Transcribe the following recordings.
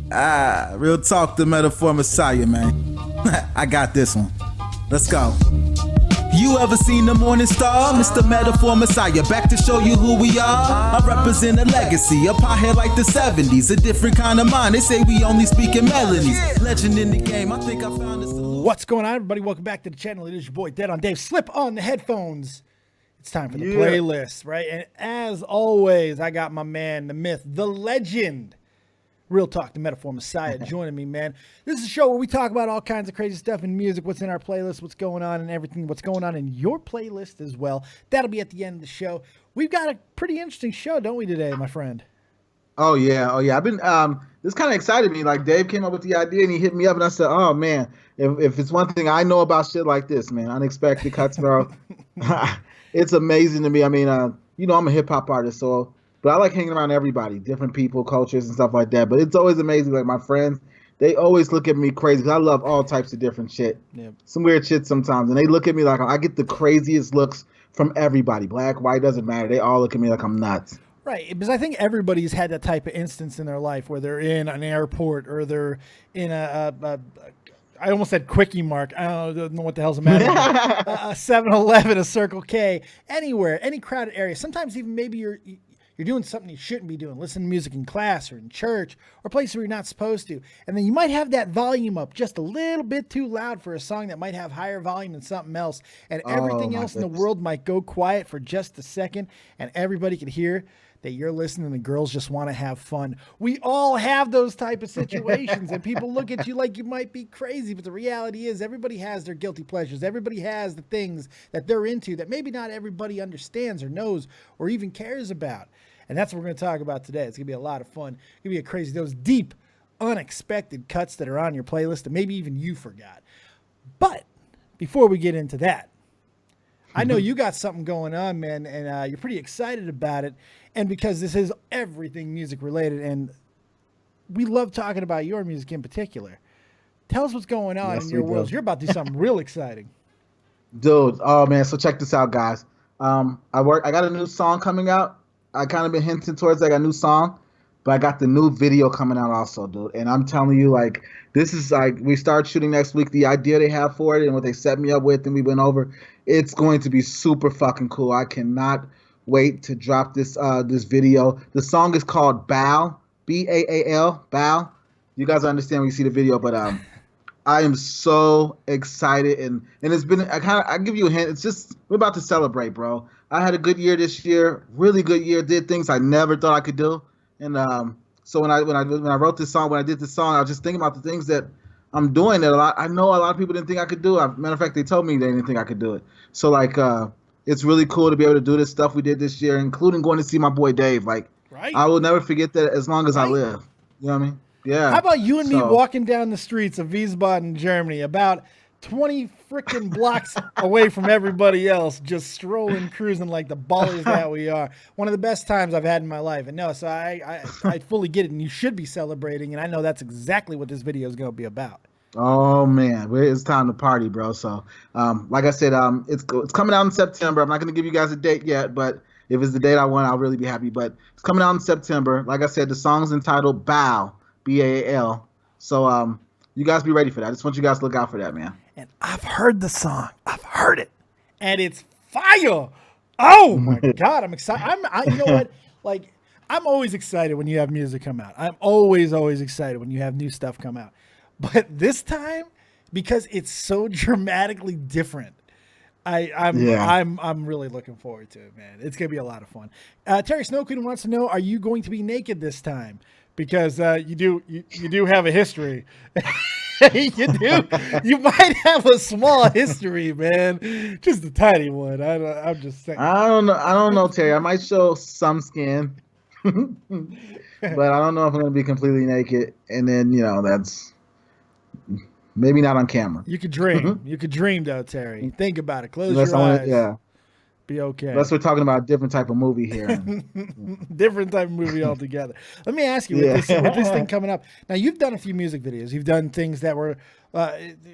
Real talk, the metaphor messiah, man. I got this one. Let's go. You ever seen the morning star? Mr. Metaphor Messiah, back to show you who we are. I represent a legacy, a pothead like the 70s, a different kind of mind. They say we only speak in melodies. Legend in the game, I think I found this. What's going on, everybody? Welcome back to the channel. It is your boy, Dead on Dave. Slip on the headphones. It's time for the playlist, right? And as always, I got my man, the myth, the legend, Real Talk, the Metaphor Messiah, joining me, man. This is a show where we talk about all kinds of crazy stuff in music, what's in our playlist, what's going on and everything, what's going on in your playlist as well. That'll be at the end of the show. We've got a pretty interesting show, don't we, today, my friend? Oh yeah. I've been this kind of excited me. Like, Dave came up with the idea and he hit me up and I said, oh man, if it's one thing I know about shit like this, man, unexpected cuts, bro. It's amazing to me. I mean, you know, I'm a hip hop artist, so but I like hanging around everybody, different people, cultures, and stuff like that. But it's always amazing. Like, my friends, they always look at me crazy because I love all types of different shit. Yep. Some weird shit sometimes. And they look at me like I get the craziest looks from everybody. Black, white, doesn't matter. They all look at me like I'm nuts. Right, because I think everybody's had that type of instance in their life where they're in an airport or they're in I almost said Quickie Mart. I don't know what the hell's the matter. A 7-Eleven, a Circle K, anywhere, any crowded area. Sometimes even maybe you're doing something you shouldn't be doing, listening to music in class or in church or places where you're not supposed to. And then you might have that volume up just a little bit too loud for a song that might have higher volume than something else. And everything else in the world might go quiet for just a second and everybody can hear that you're listening and the girls just want to have fun. We all have those type of situations and people look at you like you might be crazy, but the reality is everybody has their guilty pleasures. Everybody has the things that they're into that maybe not everybody understands or knows or even cares about. And that's what we're going to talk about today. It's going to be a lot of fun. It's going to be a crazy, those deep, unexpected cuts that are on your playlist that maybe even you forgot. But before we get into that, I know you got something going on, man, and you're pretty excited about it. And because this is everything music related, and we love talking about your music in particular. Tell us what's going on in your world. You're about to do something real exciting. Dude, oh man, so check this out, guys. I got a new song coming out. I kind of been hinting towards like a new song, but I got the new video coming out also, dude. And I'm telling you, like, this is like, we start shooting next week. The idea they have for it and what they set me up with and we went over, it's going to be super fucking cool. I cannot wait to drop this this video. The song is called Bow, B-A-A-L, Bow. You guys understand when you see the video, but I am so excited and it's been, I give you a hint. It's just, we're about to celebrate, bro. I had a good year this year, really good year. Did things I never thought I could do, and so when I wrote this song, when I did this song, I was just thinking about the things that I'm doing that I know a lot of people didn't think I could do. Matter of fact, they told me they didn't think I could do it. So like, it's really cool to be able to do this stuff we did this year, including going to see my boy Dave. Like, right? I will never forget that as long as I live. You know what I mean? Yeah. How about you and me walking down the streets of Wiesbaden, Germany, about 20 freaking blocks away from everybody else, just strolling, cruising like the ballers that we are. One of the best times I've had in my life. And no, so I fully get it, and you should be celebrating, and I know that's exactly what this video is going to be about. Oh man, it's time to party, bro. So, like I said, it's coming out in September. I'm not going to give you guys a date yet, but if it's the date I want, I'll really be happy. But it's coming out in September. Like I said, the song's entitled Bow, B-A-A-L. So, you guys be ready for that. I just want you guys to look out for that, man. And I've heard the song. I've heard it, and it's fire. Oh my God, I'm excited. You know what? Like, I'm always excited when you have music come out. I'm always excited when you have new stuff come out. But this time, because it's so dramatically different, I'm really looking forward to it, man. It's gonna be a lot of fun. Terry Snow Queen wants to know: are you going to be naked this time? Because you do have a history. You might have a small history, man. Just a tiny one. I'm just saying. I don't know, Terry. I might show some skin, but I don't know if I'm gonna be completely naked. And then, you know, that's maybe not on camera. You could dream. You could dream, though, Terry. Think about it. Close your eyes. Yeah. Be okay. Unless we're talking about a different type of movie here. Different type of movie altogether. Let me ask you, with this thing coming up, now you've done a few music videos. You've done things that were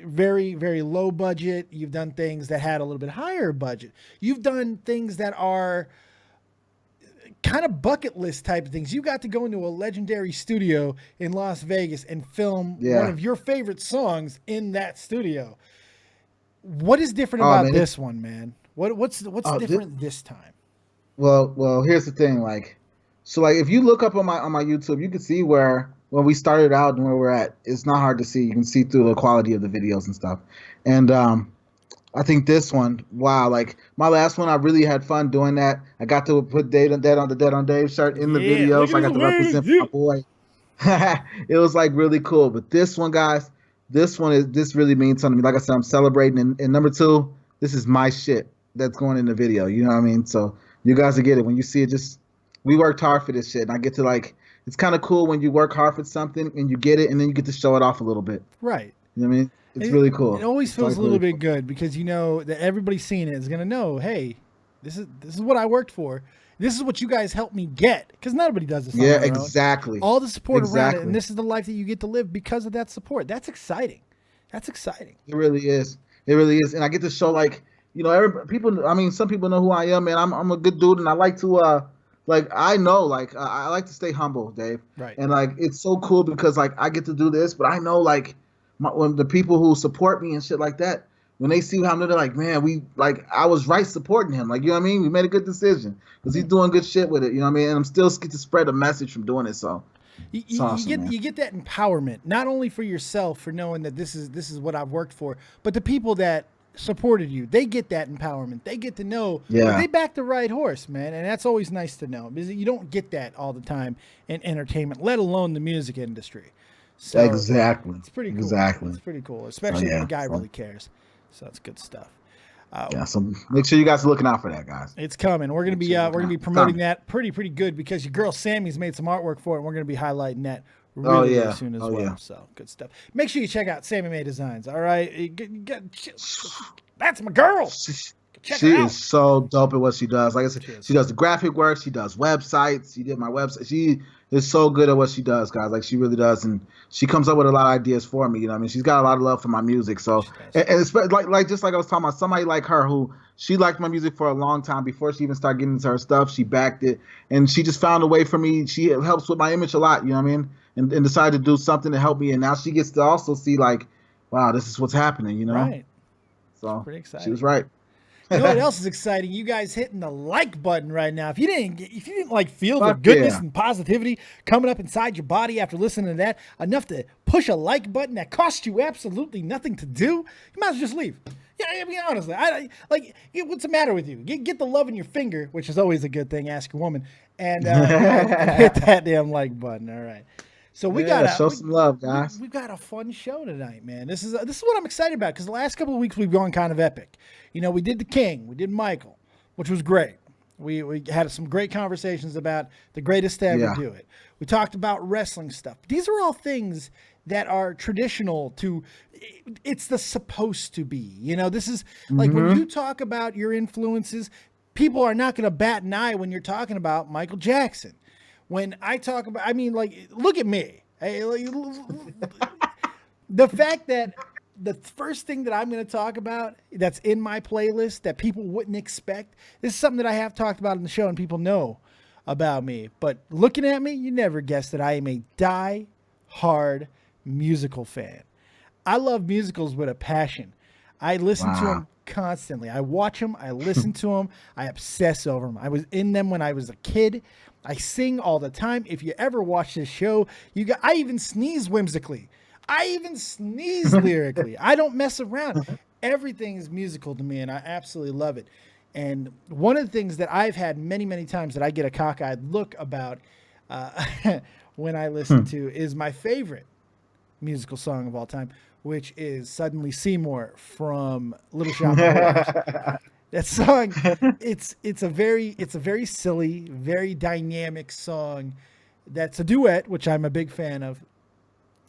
very, very low budget. You've done things that had a little bit higher budget. You've done things that are kind of bucket list type of things. You got to go into a legendary studio in Las Vegas and film one of your favorite songs in that studio. What is different about this one, man? What's different this time? Well, here's the thing. Like, so like if you look up on my YouTube, you can see where when we started out and where we're at. It's not hard to see. You can see through the quality of the videos and stuff. And I think this one, wow, like my last one, I really had fun doing that. I got to put Dead on Dave shirt in the video, so I got to represent my boy. It was like really cool. But this one, guys, this really means something to me. Like I said, I'm celebrating. And number 2, this is my shit that's going in the video. You know what I mean? So you guys will get it when you see it. We worked hard for this shit, and I get to like. It's kind of cool when you work hard for something and you get it, and then you get to show it off a little bit. Right. You know what I mean? It's really cool. It always feels a little bit good because you know that everybody seeing it is gonna know, hey, this is what I worked for. This is what you guys helped me get, because nobody does this. Yeah, exactly. All the support around it, and this is the life that you get to live because of that support. That's exciting. That's exciting. It really is. It really is, and I get to show like people. I mean, some people know who I am, man. I'm a good dude, and I like to I like to stay humble, Dave. Right. And like it's so cool because like I get to do this, but I know like when the people who support me and shit like that, when they see how I'm doing, they're like, man, I was right supporting him. Like, you know what I mean? We made a good decision because he's doing good shit with it. You know what I mean? And I'm still get to spread a message from doing it. So you get that empowerment, not only for yourself for knowing that this is what I've worked for, but the people that supported you, they get that empowerment. They get to know that they backed the right horse, man. And that's always nice to know because you don't get that all the time in entertainment, let alone the music industry. So exactly. It's pretty cool. Exactly. It's pretty cool, especially when the guy really cares. So it's good stuff. So make sure you guys are looking out for that, guys. It's coming. We're gonna be promoting that pretty good because your girl Sammy's made some artwork for it. And we're gonna be highlighting that really soon as well. Yeah. So good stuff. Make sure you check out Sammy May Designs. All right, that's my girl. She is so dope at what she does. Like I said, she does the graphic work. She does websites. She did my website. She is so good at what she does, guys. Like she really does, and she comes up with a lot of ideas for me. You know what I mean? She's got a lot of love for my music. So, and it's like just like I was talking about, somebody like her who she liked my music for a long time before she even started getting into her stuff. She backed it, and she just found a way for me. She helps with my image a lot. You know what I mean? And decided to do something to help me, and now she gets to also see like, wow, this is what's happening. You know? Right. So pretty exciting. She was right. You know what else is exciting? You guys hitting the like button right now. If you didn't like feel the goodness and positivity coming up inside your body after listening to that, enough to push a like button that costs you absolutely nothing to do, you might as well just leave. Yeah, I mean, honestly, what's the matter with you? Get the love in your finger, which is always a good thing. Ask a woman, and hit that damn like button. All right. So we gotta show some love, guys. We've got a fun show tonight, man. This is what I'm excited about because the last couple of weeks we've gone kind of epic. You know, we did the King, we did Michael, which was great. We had some great conversations about the greatest to ever do it. We talked about wrestling stuff. These are all things that are traditional to. It's the supposed to be. You know, this is like when you talk about your influences, people are not going to bat an eye when you're talking about Michael Jackson. When I talk about, I mean, like, look at me. The fact that the first thing that I'm going to talk about that's in my playlist that people wouldn't expect, this is something that I have talked about in the show and people know about me. But looking at me, you never guess that I am a die-hard musical fan. I love musicals with a passion. I listen to them constantly. I watch them. I listen to them. I obsess over them. I was in them when I was a kid. I sing all the time. If you ever watch this show, I even sneeze whimsically. I even sneeze lyrically. I don't mess around. Everything is musical to me, and I absolutely love it. And one of the things that I've had many, many times that I get a cockeyed look about when I listen to is my favorite musical song of all time, which is Suddenly Seymour from Little Shop of Horrors. That song, it's a very silly, very dynamic song. That's a duet, which I'm a big fan of.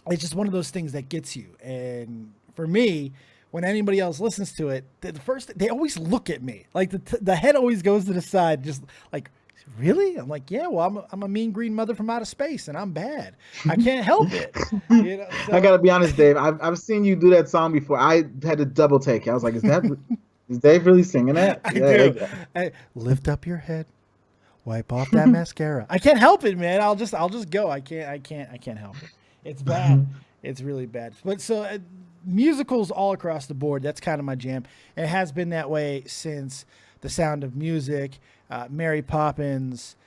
It's just one of those things that gets you. And for me, when anybody else listens to it, they always look at me like the head always goes to the side, just like, really? I'm like, yeah, well, I'm a mean green mother from outer space, and I'm bad. I can't help it. You know, so. I gotta be honest, Dave. I've seen you do that song before. I had to double take. I was like, is Dave really singing that? I do. Lift up your head. Wipe off that mascara. I can't help it, man. I'll just go. I can't help it. It's bad. It's really bad. But so musicals all across the board. That's kind of my jam. And it has been that way since The Sound of Music, Mary Poppins,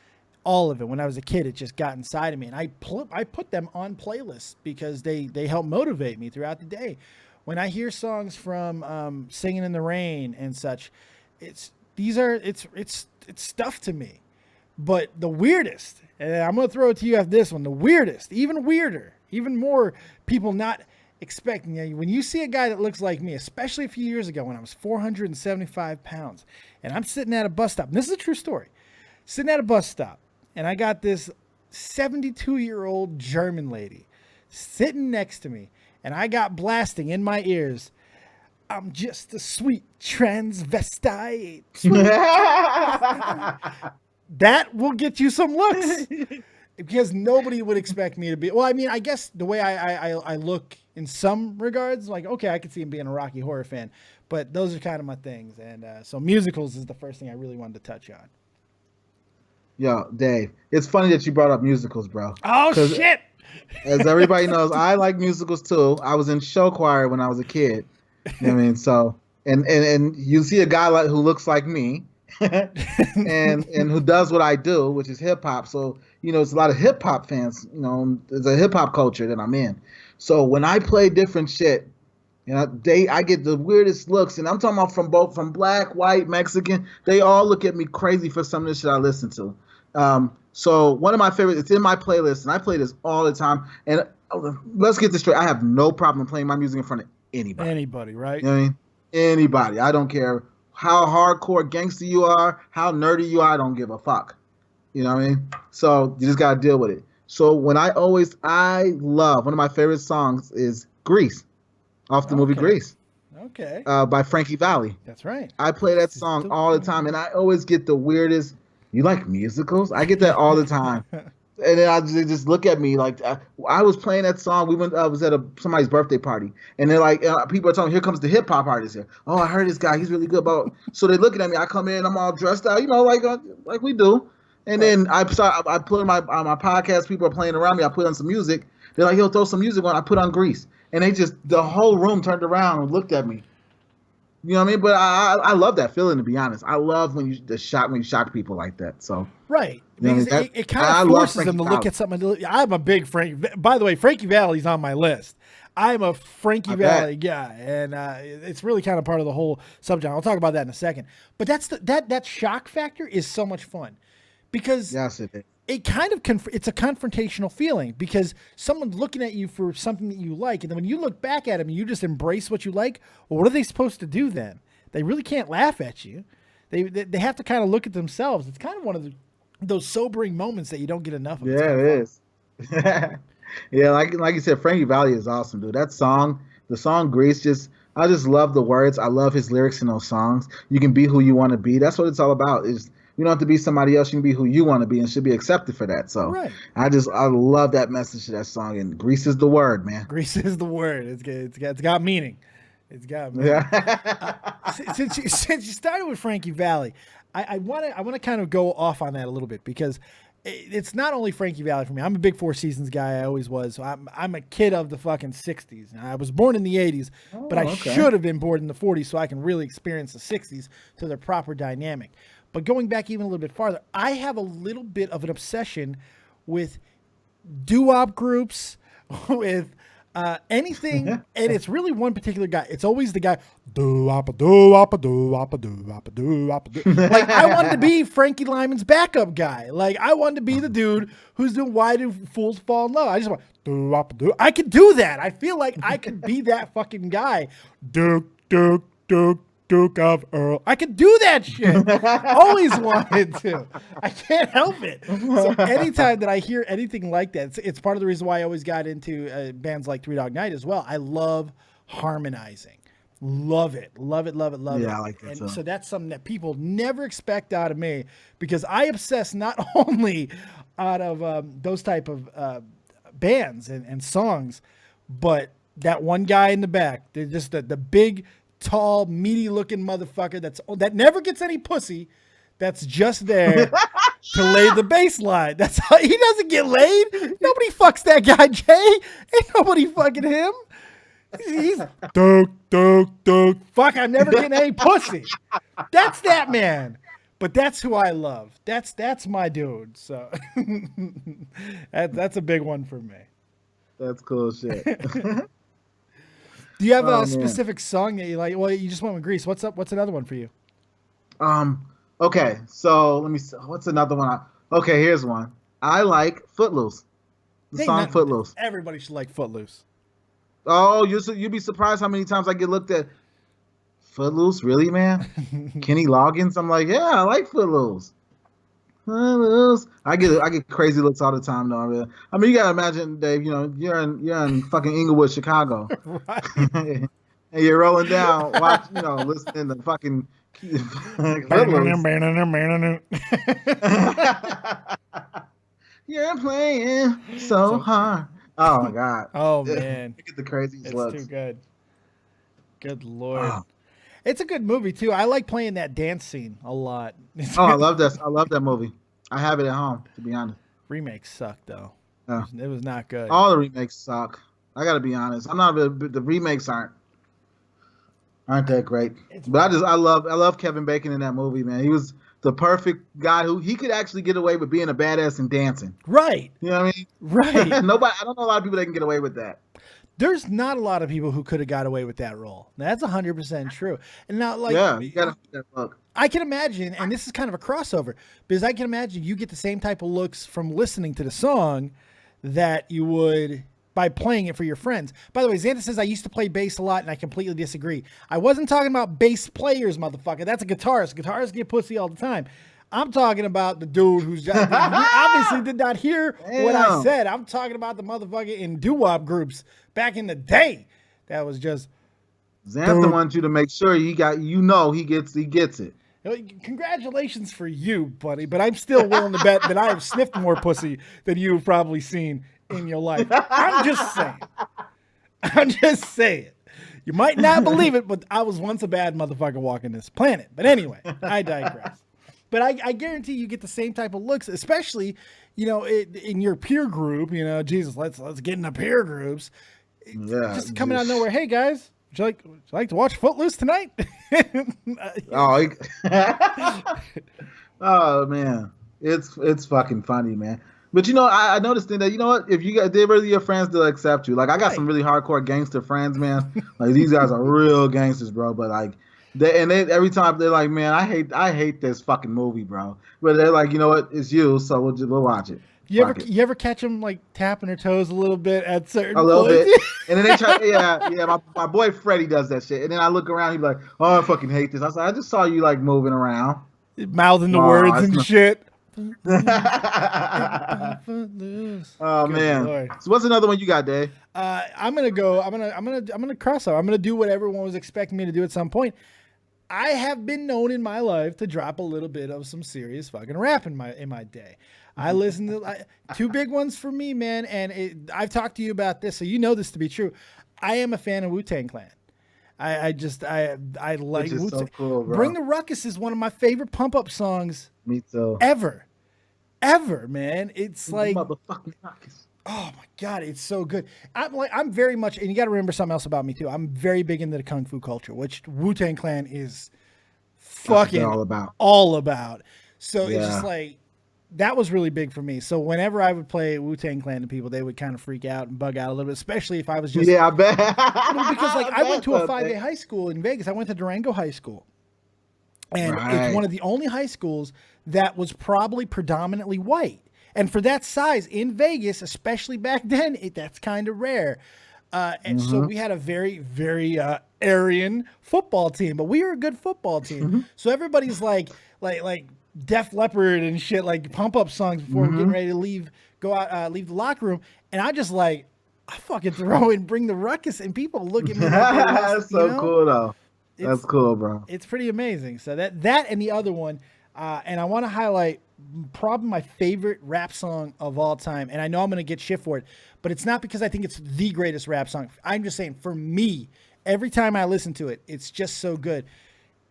all of it. When I was a kid, it just got inside of me, and I put them on playlists because they help motivate me throughout the day. When I hear songs from Singing in the Rain and such, it's stuff to me. But the weirdest, and I'm gonna throw it to you after this one, the weirdest, even weirder, even more people not expecting. When you see a guy that looks like me, especially a few years ago when I was 475 pounds, and I'm sitting at a bus stop, and this is a true story, sitting at a bus stop, and I got this 72-year-old German lady sitting next to me, and I got blasting in my ears, I'm just a sweet transvestite. That will get you some looks. Because nobody would expect me to be. Well, I mean, I guess the way I look in some regards, like, okay, I could see him being a Rocky Horror fan, but those are kind of my things. And so musicals is the first thing I really wanted to touch on. Yo, Dave, it's funny that you brought up musicals, bro. Oh, shit! As everybody knows, I like musicals too. I was in show choir when I was a kid. You know what I mean? So, and you see a guy who looks like me, and who does what I do, which is hip hop. So, it's a lot of hip hop fans. There's a hip hop culture that I'm in. So when I play different shit, I get the weirdest looks, and I'm talking about from black, white, Mexican. They all look at me crazy for some of the shit I listen to. So one of my favorites, it's in my playlist, and I play this all the time. And let's get this straight. I have no problem playing my music in front of anybody. Anybody, right? You know what I mean? Anybody. I don't care how hardcore gangster you are, how nerdy you are, I don't give a fuck. You know what I mean? So you just gotta deal with it. So when I love, one of my favorite songs is Grease, off the movie Grease. Okay. By Frankie Valli. That's right. I play that song all the time, and I always get the weirdest, you like musicals? I get that all the time. And then they just look at me like, I was playing that song. I was at somebody's birthday party, and they're like, people are telling me, here comes the hip hop artist here. Oh, I heard this guy. He's really good. So they're looking at me. I come in, I'm all dressed out, like we do. And then I put on my podcast. People are playing around me. I put on some music. They're like, he'll throw some music on. I put on Grease, and the whole room turned around and looked at me. You know what I mean? But I love that feeling, to be honest. I love when you shock people like that. So right, because it kind of forces them to look at something. I'm a big By the way, Frankie Valli's on my list. I'm a Frankie Valli guy, and it's really kind of part of the whole subject. I'll talk about that in a second. But that shock factor is so much fun because yes, it is. It kind of it's a confrontational feeling because someone's looking at you for something that you like, and then when you look back at them and you just embrace what you like, well, what are they supposed to do then? They really can't laugh at you. They have to kind of look at themselves. It's kind of one of those sobering moments that you don't get enough of. Yeah, it is. Yeah, like you said, Frankie Valli is awesome, dude. That song, the song Grease, I just love the words. I love his lyrics in those songs. You can be who you want to be. That's what it's all about. You don't have to be somebody else. You can be who you want to be and should be accepted for that. So right. I love that message to that song. And Grease is the word, man. Grease is the word. It's got meaning. It's got meaning. Yeah. Since you started with Frankie Valli, I want to kind of go off on that a little bit because it's not only Frankie Valli for me. I'm a big Four Seasons guy. I always was. So I'm a kid of the fucking 60s. I was born in the 80s, but I should have been born in the 40s so I can really experience the 60s to their proper dynamic. But going back even a little bit farther, I have a little bit of an obsession with doo-wop groups, with anything, and it's really one particular guy. It's always the guy, doo-wop, doo-wop, doo-wop, doo-wop, doo-wop, doo. Like, I wanted to be Frankie Lyman's backup guy. Like, I wanted to be the dude who's doing Why Do Fools Fall in Love. I just want, doo-wop, doo. I could do that. I feel like I could be that fucking guy. Duke, Duke, Duke. Duke of Earl. I could do that shit. Always wanted to. I can't help it. So anytime that I hear anything like that, it's part of the reason why I always got into bands like Three Dog Night as well. I love harmonizing. Love it. Love it, love it, love it. Yeah, I like that and too. So that's something that people never expect out of me because I obsess not only out of those type of bands and songs, but that one guy in the back, they're just the big, tall, meaty looking motherfucker that never gets any pussy, that's just there to lay the bass line. That's how he doesn't get laid. Nobody fucks that guy, Jay. Ain't nobody fucking him. He's doke. Fuck, I'm never getting any pussy. That's that man. But that's who I love. That's my dude. So that's a big one for me. That's cool shit. Do you have a specific song that you like? Well, you just went with Grease. What's up? What's another one for you? Okay, so let me see. What's another one? Okay, here's one. I like Footloose. The song Footloose. Everybody should like Footloose. Oh, you'd be surprised how many times I get looked at. Footloose, really, man? Kenny Loggins. I'm like, yeah, I like Footloose. Footloose. I get crazy looks all the time, though. I mean, you gotta imagine, Dave. You know, you're in fucking Inglewood, Chicago, and you're rolling down, listening to fucking. You're playing so hard. Oh my god. Oh man. Look at the craziest looks. It's too good. Good lord. Oh. It's a good movie too. I like playing that dance scene a lot. I love that. I love that movie. I have it at home, to be honest. Remakes suck though. Yeah. It was not good. All the remakes suck. I gotta be honest. The remakes aren't that great. But I love Kevin Bacon in that movie, man. He was the perfect guy who he could actually get away with being a badass and dancing. Right. You know what I mean? Right. I don't know a lot of people that can get away with that. There's not a lot of people who could have got away with that role. That's 100% true. And now, like, yeah, you gotta have that look. I can imagine, and this is kind of a crossover, because I can imagine you get the same type of looks from listening to the song that you would by playing it for your friends. By the way, Xanta says I used to play bass a lot, and I completely disagree. I wasn't talking about bass players, motherfucker. That's a guitarist. Guitarists get pussy all the time. I'm talking about the dude who's just, obviously did not hear what I said. I'm talking about the motherfucker in doo-wop groups back in the day. That was just. Xanta wants you to make sure he gets it. Congratulations for you, buddy. But I'm still willing to bet that I have sniffed more pussy than you've probably seen in your life. I'm just saying. You might not believe it, but I was once a bad motherfucker walking this planet. But anyway, I digress. But I guarantee you get the same type of looks, especially, in your peer group. Jesus, let's get in the peer groups. Yeah, just coming out of nowhere. Hey guys, would you like to watch Footloose tonight? Oh man, it's fucking funny, man. But I noticed that if you got really your friends, they'll accept you. Like I got some really hardcore gangster friends, man. Like these guys are real gangsters, bro. But like. They every time they're like, man, I hate this fucking movie, bro. But they're like, you know what? It's you, so we'll watch it. You ever catch them like tapping their toes a little bit at certain points? A little bit, and then they try. Yeah. My boy Freddie does that shit, and then I look around, he's like, oh, I fucking hate this. I was like, I just saw you like moving around, mouthing the words and shit. Oh man! Lord. So what's another one you got, Dave? I'm gonna cross over. I'm gonna do what everyone was expecting me to do at some point. I have been known in my life to drop a little bit of some serious fucking rap in my day. I listen to two big ones for me, man, and I've talked to you about this, so you know this to be true. I am a fan of WuTang Clan. I like WuTang. So cool, bro. Bring the Ruckus is one of my favorite pump up songs. Me too. Ever, man. It's like motherfucking Ruckus. Oh my God, it's so good. I'm very much, and you got to remember something else about me too. I'm very big into the Kung Fu culture, which WuTang Clan is fucking all about. So it's just like, that was really big for me. So whenever I would play WuTang Clan to people, they would kind of freak out and bug out a little bit, especially if I was just. Yeah, I bet. Because like I went to a 5A high school in Vegas. I went to Durango High School. And it's one of the only high schools that was probably predominantly white. And for that size in Vegas, especially back then, that's kind of rare. And so we had a very, very Aryan football team, but we were a good football team. So everybody's like Def Leppard and shit, like pump up songs before we're getting ready to leave the locker room. And I just I fucking throw in Bring the Ruckus, and people look at me. That's so cool though. That's cool, bro. It's pretty amazing. So that and the other one, and I want to highlight probably my favorite rap song of all time. And I know I'm going to get shit for it, but it's not because I think it's the greatest rap song. I'm just saying, for me, every time I listen to it, it's just so good.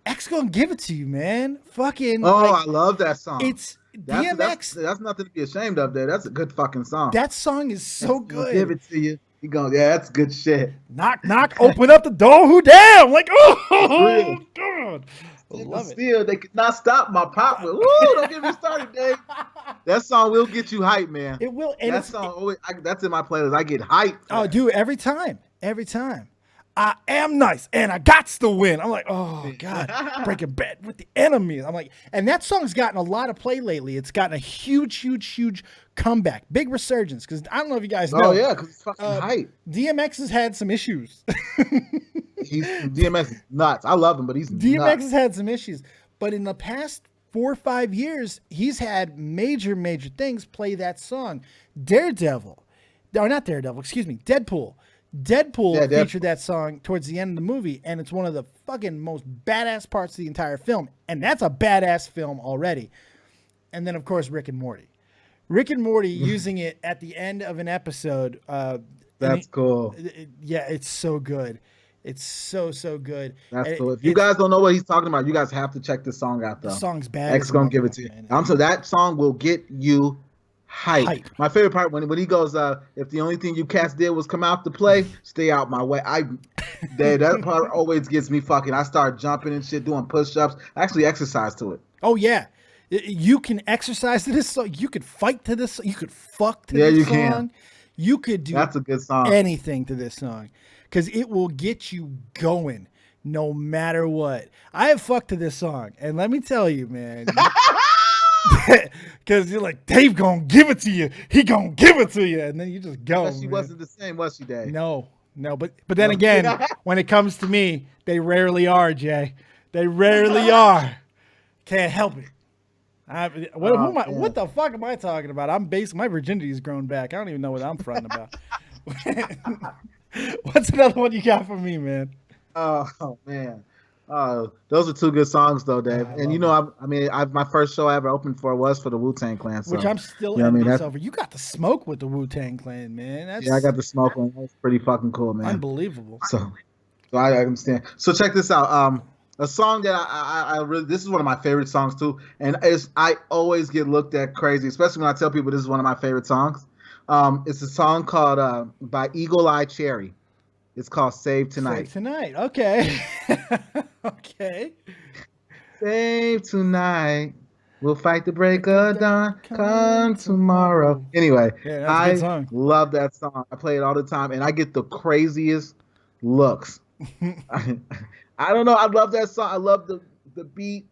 X gonna give it to you, man. Fucking. Oh, I love that song. That's nothing to be ashamed of. There, that's a good fucking song. That song is so good. Give it to you. You go, yeah, that's good shit. Knock, knock, open up the door. Who damn? Like, oh God. I love it. Still, they could not stop my pop. Woo, don't get me started, Dave. That song will get you hyped, man. It will. And that song, always, that's in my playlist. I get hyped. Oh, dude, every time. I am nice and I got to win. I'm like, oh God, breaking bad with the enemy. I'm like, and that song's gotten a lot of play lately. It's gotten a huge comeback, big resurgence. Because I don't know if you guys know. Oh yeah, because it's fucking hype. DMX has had some issues. DMX is nuts. I love him, but he's DMX nuts. has had some issues. But in the past 4 or 5 years, he's had major things play that song. Deadpool. Deadpool featured that song towards the end of the movie, and it's one of the fucking most badass parts of the entire film. And that's a badass film already. And then, of course, Rick and Morty. Using it at the end of an episode. That's cool. Yeah, it's so good. It's so good. That's cool. If you guys don't know what he's talking about, you guys have to check this song out, though. The song's bad. X gonna give it to you. So that song will get you hype. My favorite part when he goes, if the only thing you cats did was come out to play, stay out my way. That part always gets me fucking. I start jumping and shit, doing push-ups. I actually exercise to it. Oh yeah, you can exercise to this song. You could fight to this. You could fuck to this song. Can. You could do. That's a good song. Anything to this song, because it will get you going no matter what. I have fucked to this song, and let me tell you, man. Because you're like, Dave gonna give it to you. He gonna give it to you, and then you just go. But she wasn't the same, was she, Dave? No. But then again, when it comes to me, they rarely are, Jay. They rarely are. Can't help it. What the fuck am I talking about? My virginity's grown back. I don't even know what I'm fronting about. What's another one you got for me, man? Oh man. Those are two good songs though, Dave. And you know, my first show I ever opened for was for the WuTang Clan, so, which I'm still envious over. You got the smoke with the WuTang Clan, man. I got the smoke one. That's pretty fucking cool, man. Unbelievable. So I understand. So check this out. A song that I really, this is one of my favorite songs too, and I always get looked at crazy, especially when I tell people this is one of my favorite songs. It's a song called by Eagle Eye Cherry. It's called Save Tonight. Save Tonight. Okay. Okay. Save tonight. We'll fight the break of dawn. Come tomorrow. Anyway, I love that song. I play it all the time, and I get the craziest looks. I don't know. I love that song. I love the beat.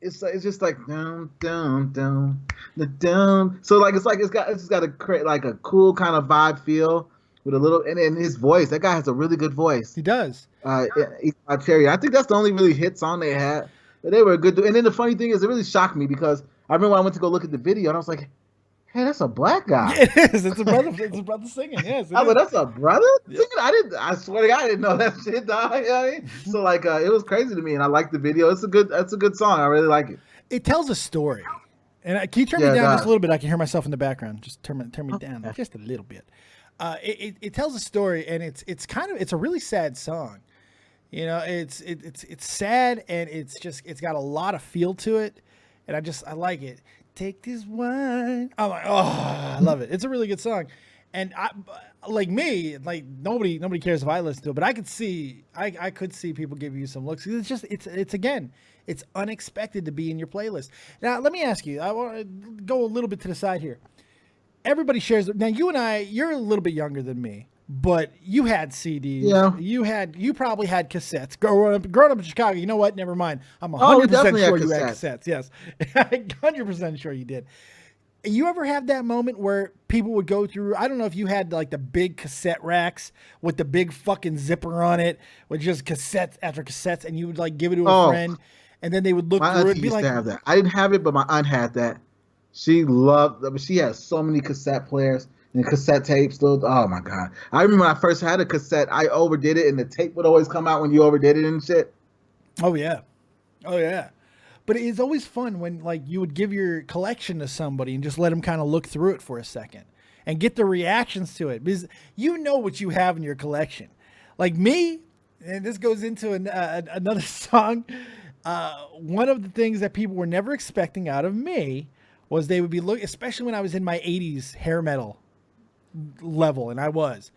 It's just like dum dum dum the dum. So like it's got a cool kind of vibe feel. With a little, and his voice, that guy has a really good voice. He does. Cherry. I think that's the only really hit song they had. But they were good. And then the funny thing is, it really shocked me because I remember when I went to go look at the video and I was like, hey, that's a black guy. Yeah, it is. It's a brother. It's a brother singing. Yes. I was like, that's a brother singing. I swear to God, I didn't know that shit. Dog. You know what I mean? So like, it was crazy to me, and I liked the video. It's a good song. I really like it. It tells a story. And can you turn me down just a little bit? I can hear myself in the background. Just turn me down just a little bit. It tells a story, and it's a really sad song. You know, it's sad, and it's got a lot of feel to it, and I like it. Take this wine. I'm like, I love it. It's a really good song, and nobody cares if I listen to it, but I could see people give you some looks. It's unexpected to be in your playlist. Now, let me ask you. I want to go a little bit to the side here. Everybody shares. Now, you and I, you're a little bit younger than me, but you had CDs. Yeah. You probably had cassettes. Growing up in Chicago, you know what? Never mind. I'm 100% sure you had cassettes. Yes. 100% sure you did. You ever have that moment where people would go through, I don't know if you had like the big cassette racks with the big fucking zipper on it, with just cassettes after cassettes, and you would like give it to a friend, and then they would look through it and be like, have that. I didn't have it, but my aunt had that. She has so many cassette players and cassette tapes. Oh my God. I remember when I first had a cassette, I overdid it and the tape would always come out when you overdid it and shit. Oh yeah. But it's always fun when like you would give your collection to somebody and just let them kind of look through it for a second and get the reactions to it, because you know what you have in your collection. Like me, and this goes into another song. One of the things that people were never expecting out of me was they would be looking, especially when I was in my 80s hair metal level, and I was.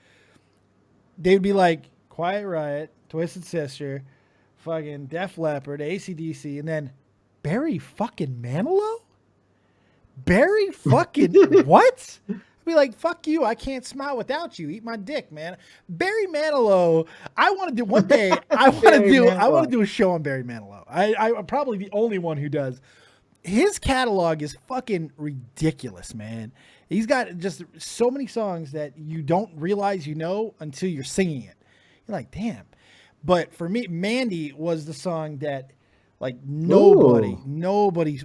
They'd be like Quiet Riot, Twisted Sister, fucking Def Leppard, AC/DC, and then Barry fucking Manilow? Barry fucking what? I'd be like, fuck you, I can't smile without you. Eat my dick, man. Barry Manilow, I want to do one day, I want to do a show on Barry Manilow. I'm probably the only one who does. His catalog is fucking ridiculous, man. He's got just so many songs that you don't realize you know until you're singing it. You're like, damn. But for me, Mandy was the song that, like, nobody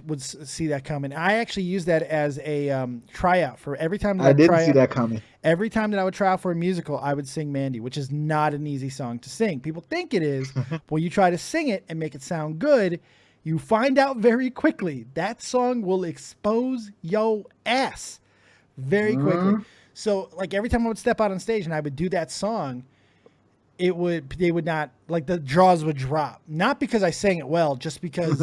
would see that coming. I actually used that as a tryout for every time that I didn't see that coming. Every time that I would try out for a musical, I would sing Mandy, which is not an easy song to sing. People think it is. But when you try to sing it and make it sound good, you find out very quickly that song will expose your ass very quickly. So, like, every time I would step out on stage and I would do that song, they would not, like, the jaws would drop. Not because I sang it well, just because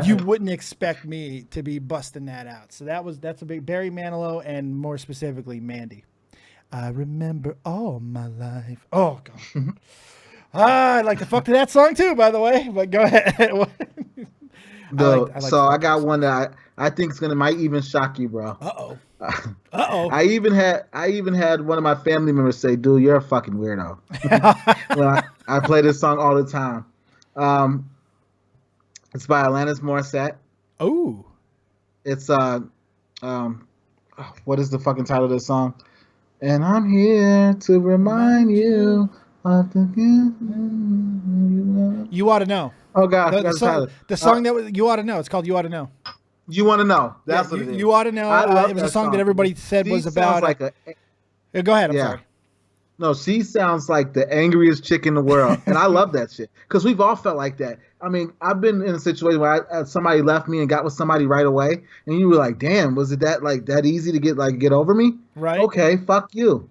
you wouldn't expect me to be busting that out. So that's a big Barry Manilow, and more specifically Mandy. I remember all my life. Oh God. I'd like to fuck to that song too, by the way. But go ahead. I got one that I think might even shock you, bro. I even had one of my family members say, "Dude, you're a fucking weirdo." Well, I play this song all the time. It's by Alanis Morissette. Oh, it's what is the fucking title of this song? And I'm here to remind you of the You Ought to Know. Oh God, the song that was You Ought to Know. It's called You Ought to Know. You Want to Know. That's what it is. You Ought to Know. It was a song that everybody said was about. Like go ahead. I'm sorry. No, she sounds like the angriest chick in the world, and I love that shit because we've all felt like that. I mean, I've been in a situation where somebody left me and got with somebody right away, and you were like, "Damn, was it that easy to get over me?" Right. Okay, fuck you.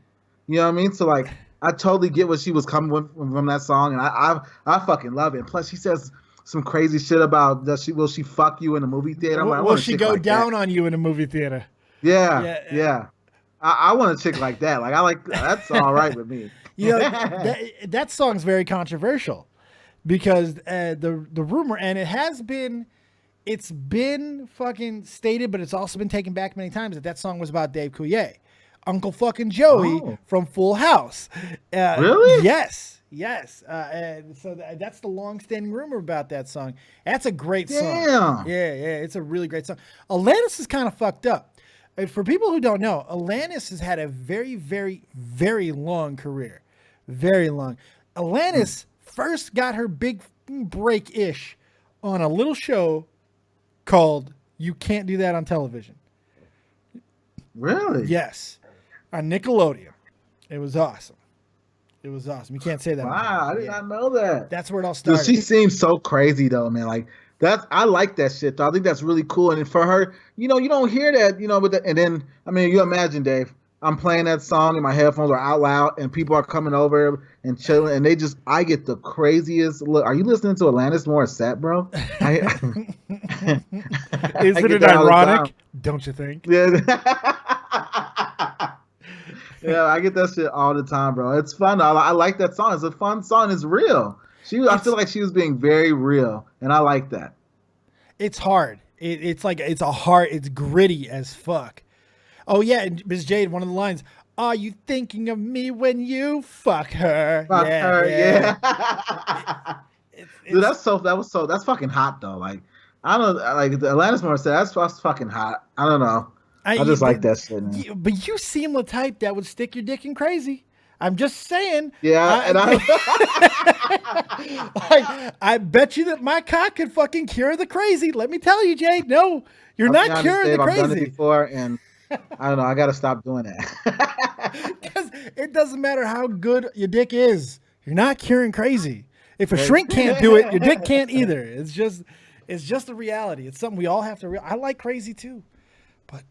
You know what I mean? So like, I totally get what she was coming with from that song, and I fucking love it. Plus, she says some crazy shit about will she fuck you in a movie theater? Will she go down on you in a movie theater? Yeah. I want a chick like that. Like that's all right with me. You know, that song's very controversial because the rumor, and it's been fucking stated, but it's also been taken back many times that song was about Dave Coulier, Uncle fucking Joey from Full House. Really? Yes. And so that's the long-standing rumor about that song. That's a great song. Yeah, it's a really great song. Alanis is kind of fucked up. For people who don't know, Alanis has had a very, very, very long career. Very long. Alanis first got her big break-ish on a little show called You Can't Do That on Television. Really? Yes. On Nickelodeon. It was awesome. You can't say that. Wow, I did not know that. That's where it all started. She seems so crazy though, man. Like I like that shit though. I think that's really cool. And for her, you don't hear that, and then I mean, you imagine, Dave, I'm playing that song and my headphones are out loud and people are coming over and chilling and I get the craziest look. Are you listening to Alanis Morissette, bro? Isn't it ironic? Don't you think? Yeah. Yeah, I get that shit all the time, bro. It's fun. I like that song. It's a fun song. It's real. I feel like she was being very real, and I like that. It's hard. It's gritty as fuck. Oh yeah, and Ms. Jade, one of the lines, "Are you thinking of me when you fuck her?" Fuck her, yeah. Dude, that's fucking hot though. Like, I don't know, like the Alanis Morissette, that's fucking hot. I don't know. I just like that shit, man. But you seem the type that would stick your dick in crazy. I'm just saying. Yeah, I bet you that my cock could fucking cure the crazy. Let me tell you, Jay. No, you're not curing the crazy. I've done it before, and I don't know. I got to stop doing that. Because it doesn't matter how good your dick is. You're not curing crazy. If a shrink can't do it, your dick can't either. It's just a reality. It's something we all have to. I like crazy too, but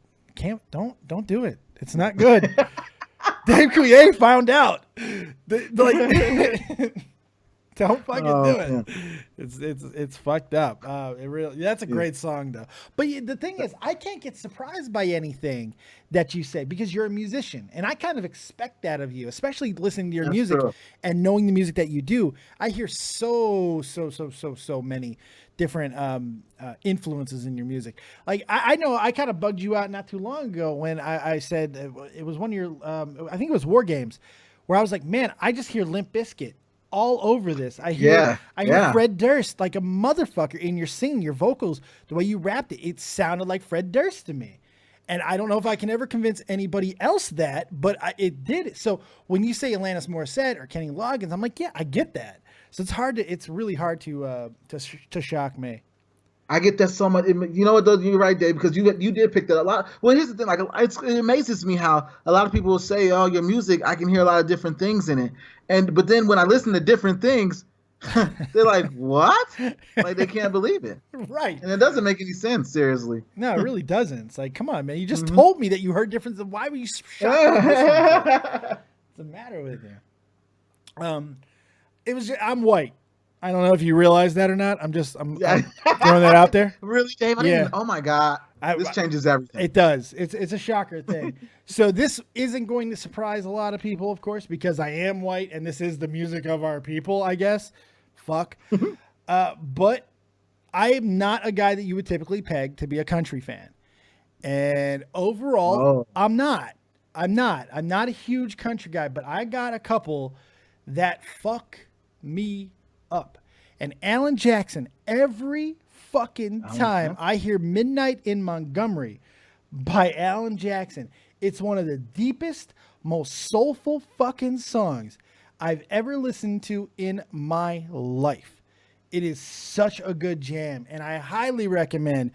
don't do it. It's not good. Dave Coulier found out. Don't fucking do it. Yeah. It's fucked up. It really, that's a great song though. But the thing is, I can't get surprised by anything that you say because you're a musician, and I kind of expect that of you, especially listening to your music and knowing the music that you do. I hear so many different influences in your music. Like I know I kind of bugged you out not too long ago when I said it was one of your I think it was War Games, where I was like, man, I just hear Limp Bizkit all over this. I hear Fred Durst like a motherfucker in your singing, your vocals, the way you rapped it. It sounded like Fred Durst to me. And I don't know if I can ever convince anybody else that, but it did. So when you say Alanis Morissette or Kenny Loggins, I'm like, yeah, I get that. So it's really hard to shock me. I get that so much. You know what, though? You're right, Dave, because you did pick that a lot. Well, here's the thing. Like, it amazes me how a lot of people will say, "Oh, your music, I can hear a lot of different things in it." But then when I listen to different things, they're like, "What?" Like they can't believe it. Right. And it doesn't make any sense. Seriously. No, it really doesn't. It's like, come on, man. You just told me that you heard difference. Why were you shocked? What's the matter with you? It was. I'm white. I don't know if you realize that or not. I'm throwing that out there. Really, Dave? Oh my God. This changes everything. It does. It's a shocker thing. So this isn't going to surprise a lot of people, of course, because I am white and this is the music of our people, I guess. Fuck. But I am not a guy that you would typically peg to be a country fan. And overall, I'm not a huge country guy, but I got a couple that fuck me up. And Alan Jackson, every fucking time I hear Midnight in Montgomery by Alan Jackson, it's one of the deepest, most soulful fucking songs I've ever listened to in my life. It is such a good jam, and I highly recommend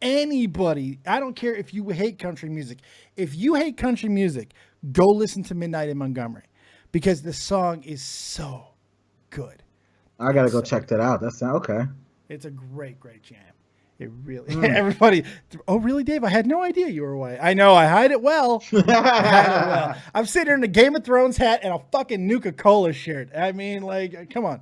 anybody, I don't care if you hate country music, if you hate country music, go listen to Midnight in Montgomery, because the song is so good. I gotta go check that out. That's okay. It's a great jam. It really, everybody. Oh, really, Dave? I had no idea you were white. I know. I hide it well. I'm sitting here in a Game of Thrones hat and a fucking Nuka-Cola shirt. I mean, like, come on.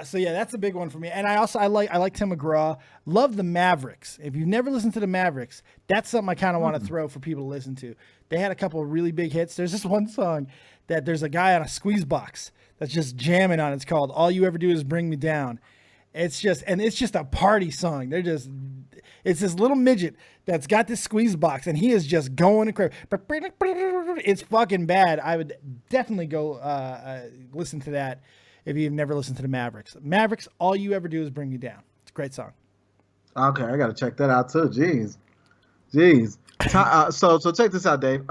So yeah, that's a big one for me. And I like Tim McGraw. Love the Mavericks. If you've never listened to the Mavericks, that's something I kind of want to throw for people to listen to. They had a couple of really big hits. There's this one song that there's a guy on a squeeze box that's just jamming on. It's called "All You Ever Do Is Bring Me Down." It's just a party song. It's this little midget that's got this squeeze box and he is just going crazy. It's fucking bad. I would definitely go listen to that if you've never listened to the Mavericks. Mavericks, All You Ever Do Is Bring Me Down. It's a great song. Okay, I gotta check that out too. Jeez. So check this out, Dave.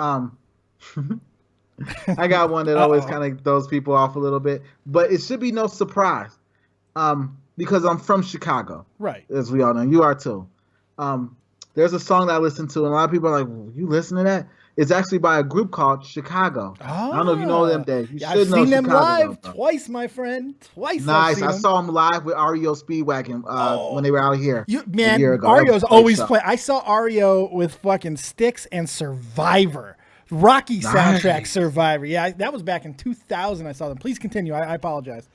I got one that always kind of throws people off a little bit, but it should be no surprise, because I'm from Chicago, right? As we all know, you are too. There's a song that I listen to, and a lot of people are like, well, "You listen to that?" It's actually by a group called Chicago. I don't know if you know them, Dave. You should I've know seen them Chicago, live twice, my friend. Twice. Nice. I saw them live with REO Speedwagon when they were out here a year ago. REO's always playing. I saw REO with fucking Styx and Survivor. Rocky soundtrack Survivor. Yeah, that was back in 2000. I saw them. Please continue. I apologize.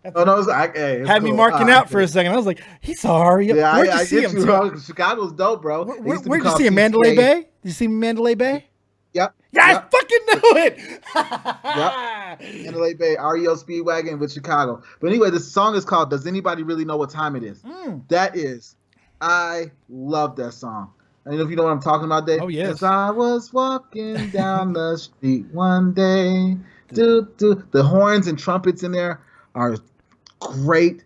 Had me marking out for a second. I was like, he saw REO. Yeah, Where'd you see him? Chicago's dope, bro. Where'd you see him? Mandalay Bay? Did you see him in Mandalay Bay? Yep. Yeah, I fucking knew it. Yep. Mandalay Bay, REO Speedwagon with Chicago. But anyway, the song is called "Does Anybody Really Know What Time It Is?" I love that song. I don't know if you know what I'm talking about, Dave. Oh, yes. As I was walking down the street one day, the horns and trumpets in there are great.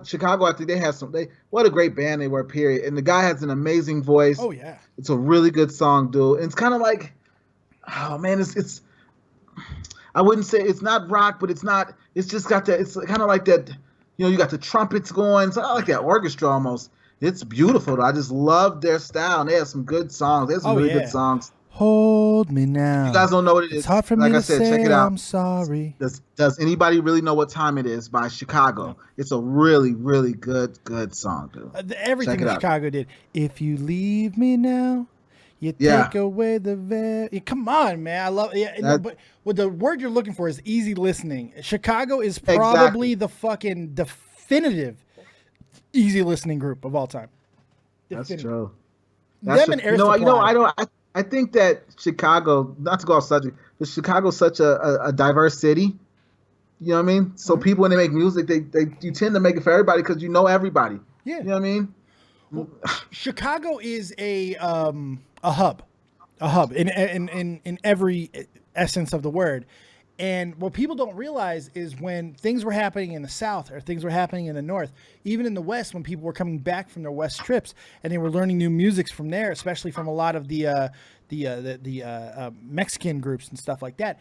Chicago, I think they had what a great band they were, period. And the guy has an amazing voice. Oh, yeah. It's a really good song, dude. And it's kind of like, oh, man, it's I wouldn't say it's not rock, but it's just got that, it's kind of like that, you got the trumpets going. So I like that orchestra almost. It's beautiful, though. I just love their style. And they have some good songs. They have some really good songs. Hold me now. If you guys don't know what it is, it's hard for me to say, check it out. I'm sorry. Does Anybody Really Know What Time It Is by Chicago? It's a really, really good song, dude. Everything that Chicago did. If you leave me now, You Yeah. take away the come on, man. I love no, but what the word you're looking for is easy listening. Chicago is probably the fucking definitive easy listening group of all time. That's Definitive. true. Them and Air Supply. I think that Chicago, not to go off subject, but Chicago's such a diverse city. You know what I mean? So people, when they make music, you tend to make it for everybody because you know everybody. Yeah. You know what I mean? Well, Chicago is a hub in every essence of the word. And what people don't realize is when things were happening in the South or things were happening in the North, even in the West, when people were coming back from their West trips and they were learning new musics from there, especially from a lot of the Mexican groups and stuff like that,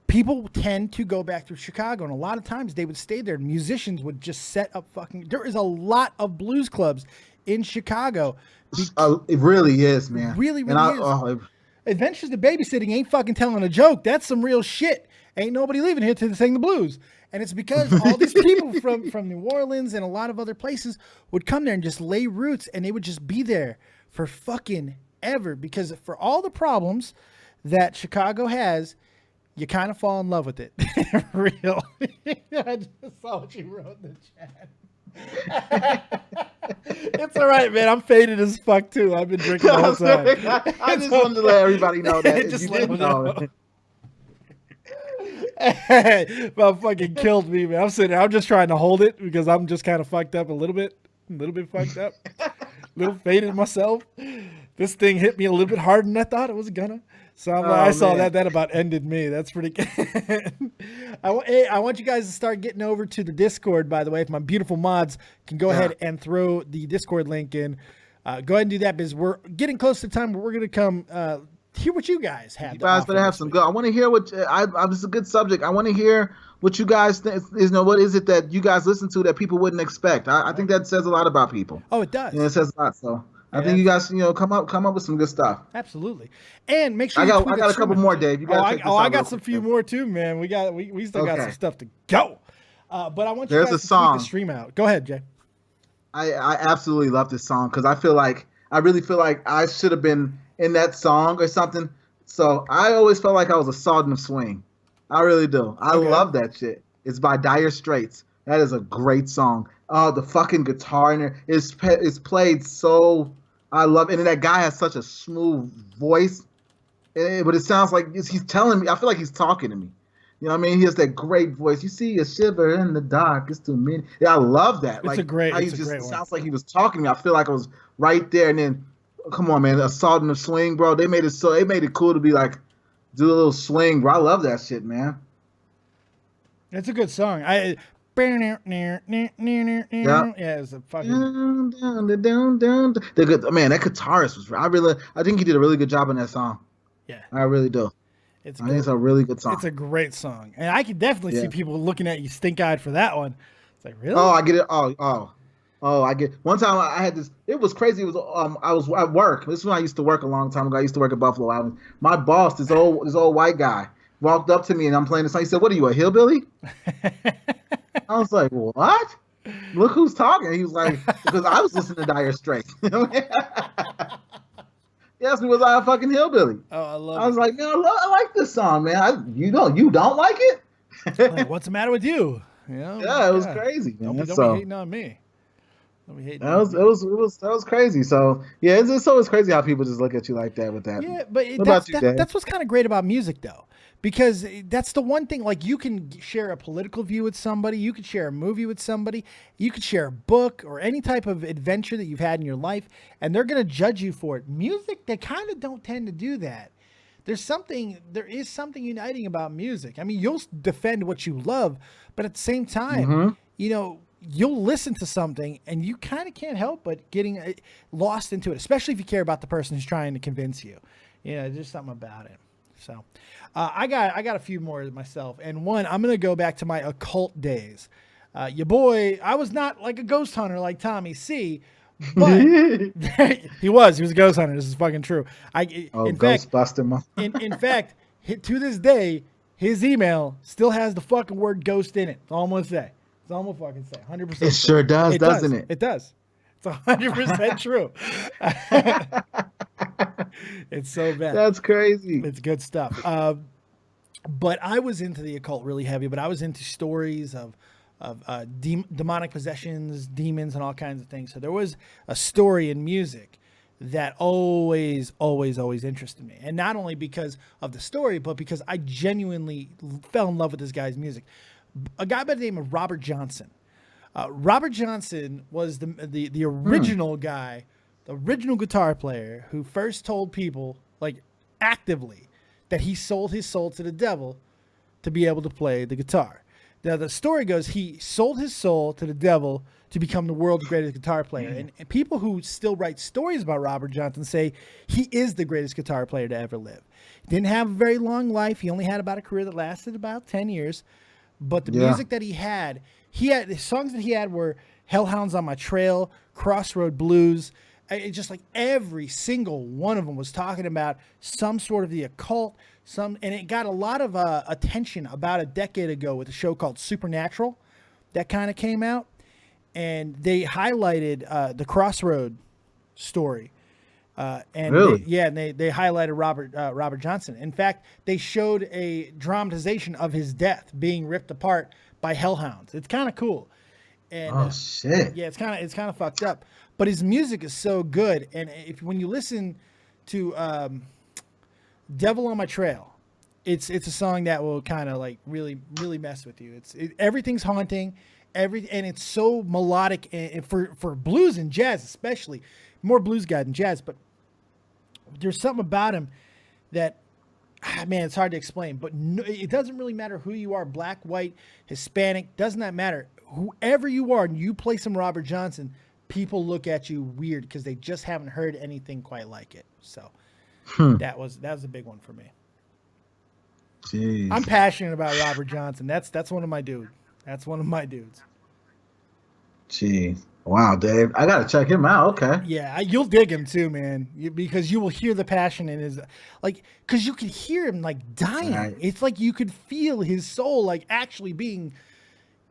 people tend to go back to Chicago. And a lot of times they would stay there. Musicians would just set up there is a lot of blues clubs in Chicago. It really is, man. Really is. Adventures to Babysitting ain't fucking telling a joke. That's some real shit. Ain't nobody leaving here to sing the blues. And it's because all these people from New Orleans and a lot of other places would come there and just lay roots, and they would just be there for fucking ever. Because for all the problems that Chicago has, you kind of fall in love with it. Real. I just saw what you wrote in the chat. It's all right, man. I'm faded as fuck too. I've been drinking the whole time. I just wanted to let everybody know that. Just let them know. Well, fucking killed me, man. I'm sitting there. I'm just trying to hold it because I'm just kind of fucked up a little bit fucked up, a little faded myself. This thing hit me a little bit harder than I thought it was gonna. So I saw that about ended me. That's pretty good. I want you guys to start getting over to the Discord, by the way. If my beautiful mods can go ahead and throw the Discord link in, go ahead and do that because we're getting close to the time where we're going to come hear what you guys have. You guys better have some good. I want to hear what this is a good subject. I want to hear what you guys think. What is it that you guys listen to that people wouldn't expect? I think that says a lot about people. Oh, it does. It says a lot. So I think you guys, come up with some good stuff. Absolutely, and make sure I got a couple more, Dave. You got I got some few more too, man. We still got some stuff to go. But I want you guys to tweet the stream out. Go ahead, Jay. I absolutely love this song because I really feel like I should have been in that song or something. So I always felt like I was a Salt in the Swing. I really do. I love that shit. It's by Dire Straits. That is a great song. The fucking guitar in there is played so. I love it. And that guy has such a smooth voice. But it sounds like he's telling me. I feel like he's talking to me. You know what I mean? He has that great voice. You see a shiver in the dark. It's too many. Yeah, I love that. It's a great one. Sounds like he was talking to me. I feel like I was right there. And then, come on, man, a Salt in the Swing, bro. They made it cool to be like, do a little swing, bro. I love that shit, man. It's a good song. Yeah, it's a fucking. The good man. That guitarist was. I think he did a really good job on that song. Yeah, I really do. I think it's a really good song. It's a great song, and I can definitely see people looking at you stink-eyed for that one. It's like, really? Oh, I get it. I get. One time I had this. It was crazy. It was I was at work. This is when I used to work a long time ago. I used to work at Buffalo Island. My boss, this old white guy, walked up to me and I'm playing this song. He said, "What are you, a hillbilly?" I was like, "What? Look who's talking." He was like, because I was listening to Dire Straits. He asked me, was I a fucking hillbilly? Oh, I love it. I was like, man, I like this song, man. You don't like it? Like, what's the matter with you? Yeah, it was crazy, man. Don't be hating on me. It was crazy. So yeah, it's always crazy how people just look at you like that with that. Yeah, but that's what's kind of great about music, though, because that's the one thing. Like, you can share a political view with somebody, you could share a movie with somebody, you could share a book or any type of adventure that you've had in your life, and they're gonna judge you for it. Music, they kind of don't tend to do that. There is something uniting about music. I mean, you'll defend what you love, but at the same time, you'll listen to something and you kind of can't help but getting lost into it, especially if you care about the person who's trying to convince you. There's something about it. So I got a few more myself. And one, I'm going to go back to my occult days. Your boy, I was not like a ghost hunter like Tommy C, but he was a ghost hunter. This is fucking true. Ghostbuster. In fact, to this day, his email still has the fucking word ghost in it. It's almost say. It's almost fucking say 100%. It sure does, doesn't it? It does. It's 100% true. It's so bad. That's crazy. It's good stuff. But I was into the occult really heavy, but I was into stories of demonic possessions, demons, and all kinds of things. So there was a story in music that always interested me. And not only because of the story, but because I genuinely fell in love with this guy's music. A guy by the name of Robert Johnson. Robert Johnson was the original guy, the original guitar player who first told people, like actively, that he sold his soul to the devil to be able to play the guitar. Now, the story goes he sold his soul to the devil to become the world's greatest guitar player. And people who still write stories about Robert Johnson say he is the greatest guitar player to ever live. Didn't have a very long life. He only had about a career that lasted about 10 years. But the music that he had the songs that he had were Hellhounds on My Trail, Crossroad Blues. It's just like every single one of them was talking about some sort of the occult, and it got a lot of attention about a decade ago with a show called Supernatural that kind of came out, and they highlighted the Crossroad story. And really? They highlighted Robert Johnson. In fact, they showed a dramatization of his death being ripped apart by hellhounds. It's kind of cool. And, shit. Yeah, it's kind of fucked up. But his music is so good, and when you listen to "Devil on My Trail," it's a song that will kind of like really mess with you. Everything's haunting, and it's so melodic, and for blues and jazz especially, more blues guy than jazz. But there's something about him that, man, it's hard to explain. But it doesn't really matter who you are, black, white, Hispanic, does not matter. Whoever you are, and you play some Robert Johnson, people look at you weird because they just haven't heard anything quite like it. So that was a big one for me. Jeez. I'm passionate about Robert Johnson. That's one of my dudes. That's one of my dudes. Jeez. Wow, Dave. I gotta check him out. Okay. Yeah, you'll dig him too, man. Because you will hear the passion in his, like, because you could hear him like dying. Right. It's like you could feel his soul like actually being.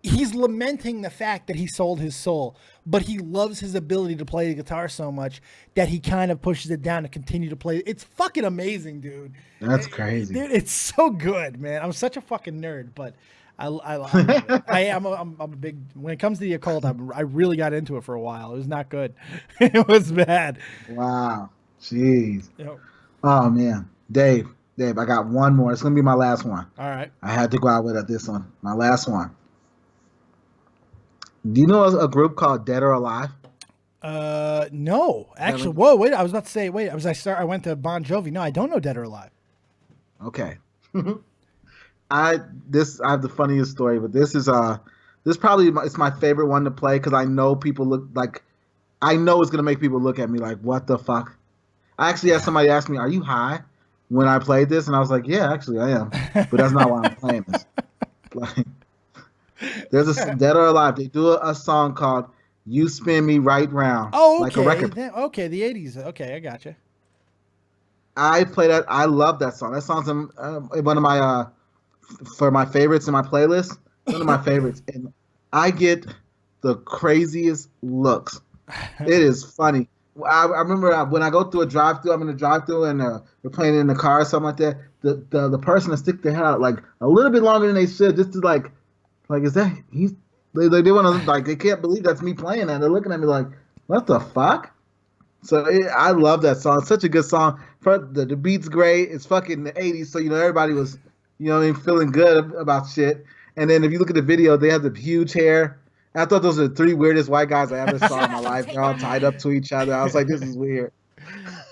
He's lamenting the fact that he sold his soul, but he loves his ability to play the guitar so much that he kind of pushes it down to continue to play. It's fucking amazing, dude. That's crazy. Dude, it's so good, man. I'm such a fucking nerd, but I love it. I'm a big, when it comes to the occult, I really got into it for a while. It was not good. It was bad. Wow. Jeez. Yep. Oh, man. Dave, I got one more. It's going to be my last one. All right. I had to go out with this one. My last one. Do you know a group called Dead or Alive? No. Actually, whoa, wait. I was about to say, wait. I went to Bon Jovi. No, I don't know Dead or Alive. Okay. I have the funniest story, but this probably it's my favorite one to play because I know people look like, I know it's gonna make people look at me like, what the fuck? I actually had somebody ask me, "Are you high?" when I played this, and I was like, "Yeah, actually I am," but that's not why I'm playing this. Like, there's a Dead or Alive. They do a song called "You Spin Me Right Round." Oh, okay. Like a record. Okay, the 80s. Okay, I gotcha. I play that. I love that song. That song's one of my for my favorites in my playlist. One of my favorites, and I get the craziest looks. It is funny. I remember when I go through a drive-through. I'm in a drive-through, and we're playing in the car or something like that. The person that stick their head out like a little bit longer than they should, just to like is that he's they want to like they can't believe that's me playing that. They're looking at me like, what the fuck? So I love that song. It's such a good song. The beat's great. It's fucking the 80s, so everybody was feeling good about shit. And then if you look at the video, they have the huge hair. I thought those are the three weirdest white guys I ever saw in my life. They're all tied up to each other. I was like, this is weird.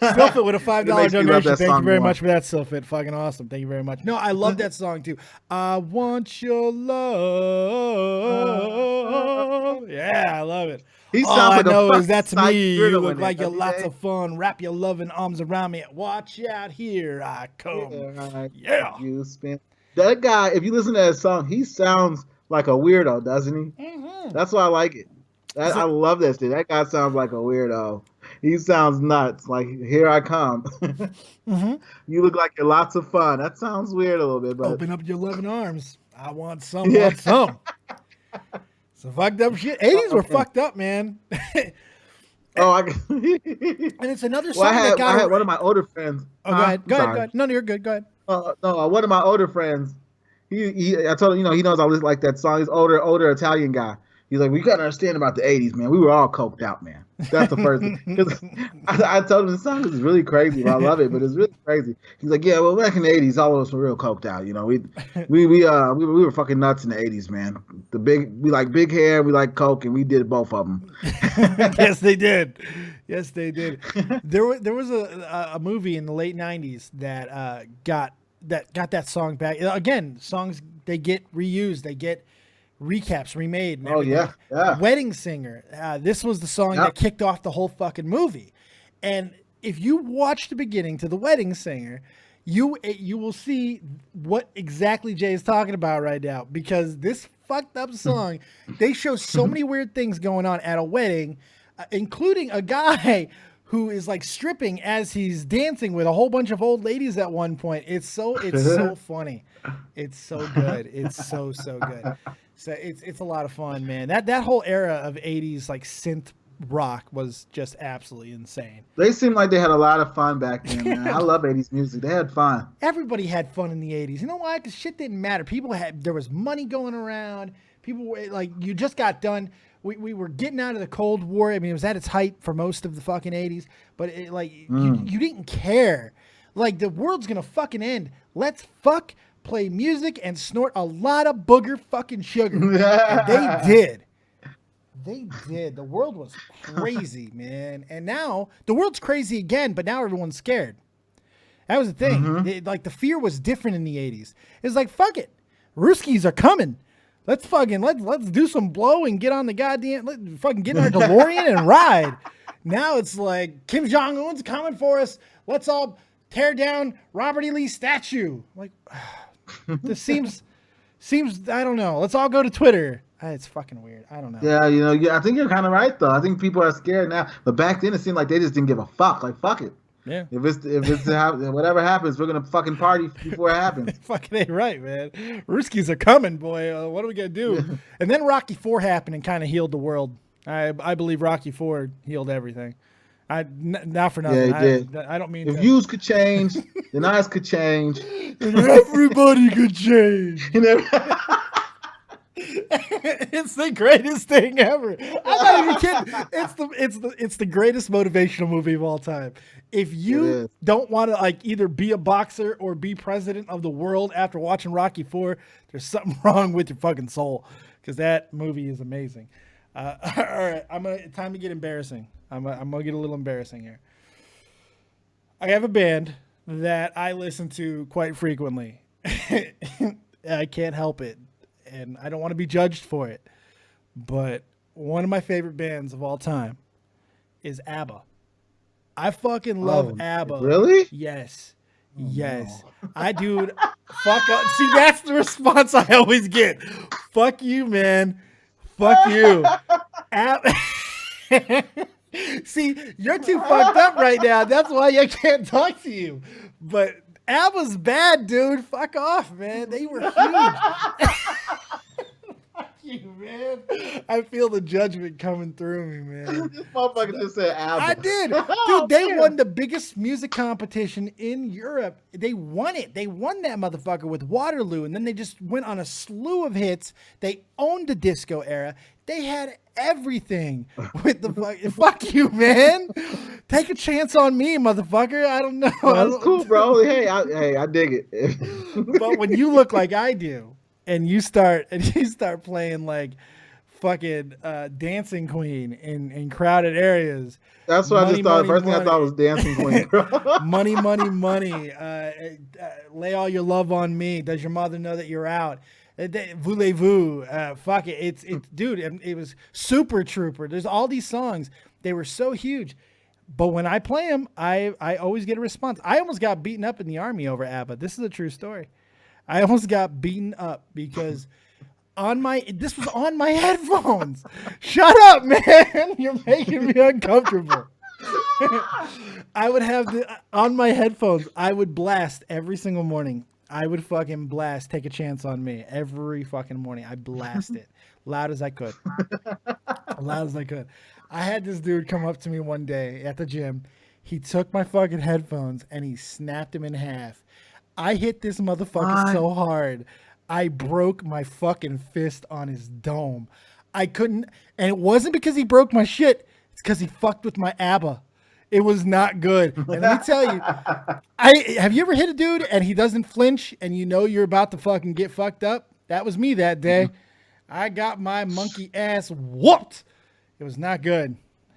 Silfit with a $5 donation. Thank you very much for that, Silfit. Fucking awesome. Thank you very much. No, I love that song too. I want your love. Yeah, I love it. He All sounds I like know a is that's me. You look like you're every lots day. of fun. Wrap your loving arms around me. Watch out, here I come. Yeah. You spin. That guy, if you listen to that song, he sounds like a weirdo, doesn't he? Mm-hmm. That's why I like it. I love that shit. That guy sounds like a weirdo. He sounds nuts. Like, here I come. Mm-hmm. You look like you're lots of fun. That sounds weird a little bit, but Open up your loving arms. I want some. Want some. Some fucked up shit. 80s were fucked up, man. Oh, and it's another song well, that got. I had one of my older friends. Oh, go ahead. Go ahead. No, you're good. Go ahead. No, one of my older friends. I told him, he knows I like that song. He's older Italian guy. He's like, we gotta understand about the '80s, man. We were all coked out, man. That's the first thing. Because I told him the song is really crazy. But I love it, but it's really crazy. He's like, yeah, well, back in the '80s, all of us were real coked out. We were fucking nuts in the '80s, man. We like big hair, we like coke, and we did both of them. Yes, they did. Yes, they did. There was a movie in the late '90s that got that song back. Again, songs, they get reused, they get recaps, remade. Oh yeah. Wedding Singer. This was the song that kicked off the whole fucking movie. And if you watch the beginning to the Wedding Singer, you will see what exactly Jay is talking about right now, because this fucked up song, they show so many weird things going on at a wedding, including a guy who is like stripping as he's dancing with a whole bunch of old ladies at one point. It's so funny. It's so good. It's so good. So it's a lot of fun, man. That whole era of '80s like synth rock was just absolutely insane. They seemed like they had a lot of fun back then, man. I love '80s music. They had fun. Everybody had fun in the '80s. You know why? Because shit didn't matter. There was money going around. People were like, you just got done. We were getting out of the Cold War. I mean, it was at its height for most of the fucking '80s, but you didn't care. Like, the world's gonna fucking end. Let's play music and snort a lot of booger fucking sugar. And they did. They did. The world was crazy, man. And now the world's crazy again, but now everyone's scared. That was the thing. Mm-hmm. The fear was different in the '80s. It's like, fuck it, Ruskies are coming. Let's do some blow and get on the goddamn, get in our DeLorean and ride. Now it's like, Kim Jong-un's coming for us. Let's all tear down Robert E. Lee's statue. Like, this seems, I don't know. Let's all go to Twitter. It's fucking weird. I don't know. Yeah, I think you're kind of right though. I think people are scared now, but back then it seemed like they just didn't give a fuck. Like, fuck it. Yeah. If it's whatever happens, we're gonna fucking party before it happens. Fucking ain't right, man. Ruskies are coming, boy. What are we gonna do? And then Rocky IV happened and kind of healed the world. I believe Rocky IV healed everything. Not for nothing. Yeah, it did. I don't mean. If views could change, then eyes could change, and everybody could change. It's the greatest thing ever. I'm not even kidding. It's the greatest motivational movie of all time. If you don't want to either be a boxer or be president of the world after watching Rocky IV, there's something wrong with your fucking soul, because that movie is amazing. All right, time to get embarrassing. I'm gonna get a little embarrassing here. I have a band that I listen to quite frequently. I can't help it, and I don't want to be judged for it, but one of my favorite bands of all time is ABBA. I fucking love ABBA. Really? Yes. Yes. No. Dude, fuck up. See, that's the response I always get. Fuck you, man. Fuck you. See, you're too fucked up right now. That's why I can't talk to you. But ABBA's bad, dude. Fuck off, man. They were huge. Fuck you, man. I feel the judgment coming through me, man. This motherfucker just said ABBA. I did. Dude, they won the biggest music competition in Europe. They won it. They won that motherfucker with Waterloo, and then they just went on a slew of hits. They owned the disco era. They had everything with the fuck you, man. Take a chance on me, motherfucker. I don't know. That's cool, bro. Hey, I dig it. But when you look like I do, and you start playing like fucking Dancing Queen in crowded areas. That's what I just thought. First thing I thought was Dancing Queen. Money, money, money. Lay all your love on me. Does your mother know that you're out? Voulez-vous, fuck it. It's dude, it was Super Trooper. There's all these songs. They were so huge. But when I play them, I always get a response. I almost got beaten up in the army over ABBA. This is a true story. I almost got beaten up because this was on my headphones. Shut up, man. You're making me uncomfortable. I would have on my headphones, I would blast every single morning. I would fucking blast Take a Chance on Me every fucking morning. I blast it loud as I could. loud as I could. I had this dude come up to me one day at the gym. He took my fucking headphones and he snapped them in half. I hit this motherfucker so hard, I broke my fucking fist on his dome. I couldn't, and it wasn't because he broke my shit. It's because he fucked with my ABBA. It was not good. And let me tell you, have you ever hit a dude and he doesn't flinch and you know you're about to fucking get fucked up? That was me that day. I got my monkey ass whooped. It was not good.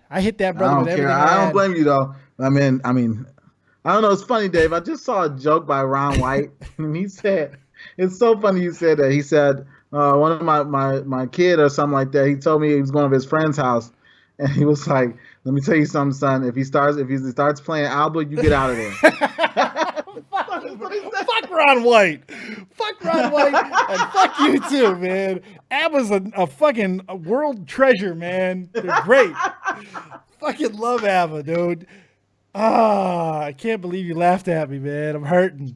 I hit that brother with everything. I don't blame you though. I mean, I don't know. It's funny, Dave. I just saw a joke by Ron White, and he said, "It's so funny you said that." He said, "One of my kid or something like that. He told me he was going to his friend's house, and he was like, let me tell you something, son. If he starts playing ABBA, you get out of there." Fuck Ron White. Fuck Ron White. And fuck you too, man. ABBA's a fucking world treasure, man. They're great. Fucking love ABBA, dude. I can't believe you laughed at me, man. I'm hurting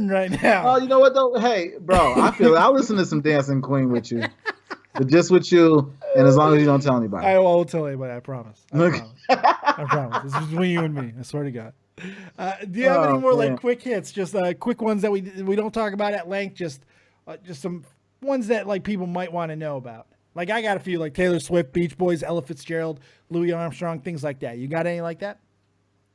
right now. Oh, you know what though? Hey, bro, I feel it. I'll listen to some Dancing Queen with you. But just with you, and as long as you don't tell anybody. I won't tell anybody, I promise. I promise. This is between you and me. I swear to God. Do you have any more like quick hits? Just quick ones that we don't talk about at length. Just some ones that like people might want to know about. Like I got a few like Taylor Swift, Beach Boys, Ella Fitzgerald, Louis Armstrong, things like that. You got any like that?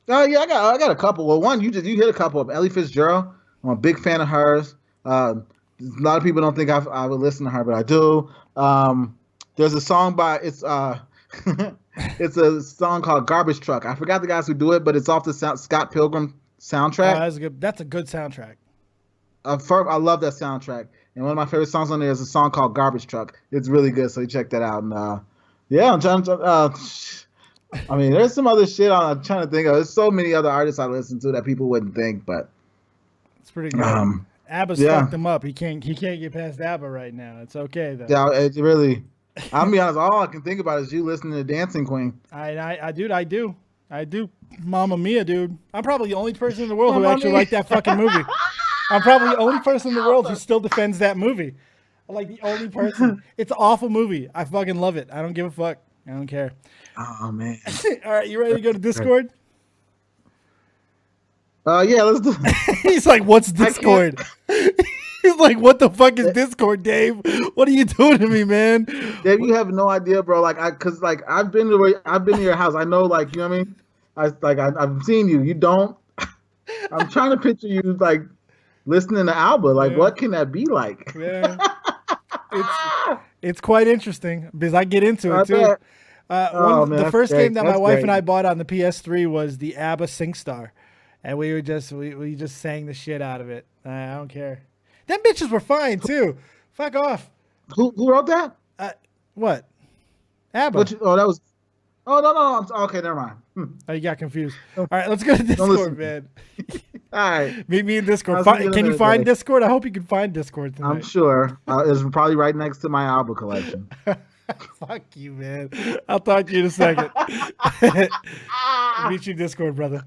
Oh yeah, I got a couple. Well, one you hit a couple of Ella Fitzgerald. I'm a big fan of hers. A lot of people don't think I would listen to her, but I do. There's a song by it's it's a song called Garbage Truck. I forgot the guys who do it, but it's off the Scott Pilgrim soundtrack. That's a good soundtrack. I love that soundtrack. And one of my favorite songs on there is a song called Garbage Truck. It's really good, so you check that out. And yeah, I'm trying to. I mean, there's some other shit I'm trying to think of. There's so many other artists I listen to that people wouldn't think, but it's pretty good. ABBA's fucked him up. He can't get past ABBA right now. It's okay though. Yeah, it's really. I'll be honest. All I can think about is you listening to Dancing Queen. I do. Mamma Mia, dude. I'm probably the only person in the world who actually liked that fucking movie. I'm probably the only person in the world who still defends that movie. I'm like the only person. It's an awful movie. I fucking love it. I don't give a fuck. I don't care. Oh man. All right, you ready to go to Discord? Yeah, let's do it. He's like, what's Discord? He's like, what the fuck is Discord, Dave? What are you doing to me, man? Dave, you have no idea, bro. Like, cause like I've been to your house. I know, like, you know what I mean. I've seen you. You don't. I'm trying to picture you like listening to ABBA. Like, what can that be like? Yeah. It's quite interesting because I get into it too. The first game that my wife and I bought on the PS3 was the ABBA SingStar, and we just sang the shit out of it. I don't care. Them bitches were fine too. Fuck off. Who wrote that? What? ABBA. That was. Oh no. Okay, never mind. Oh, you got confused. All right, let's go to Discord, man. All right. Meet me in Discord. Can you find Discord? I hope you can find Discord tonight. I'm sure. It's probably right next to my ABBA collection. Fuck you, man. I'll talk to you in a second. Meet you in Discord, brother.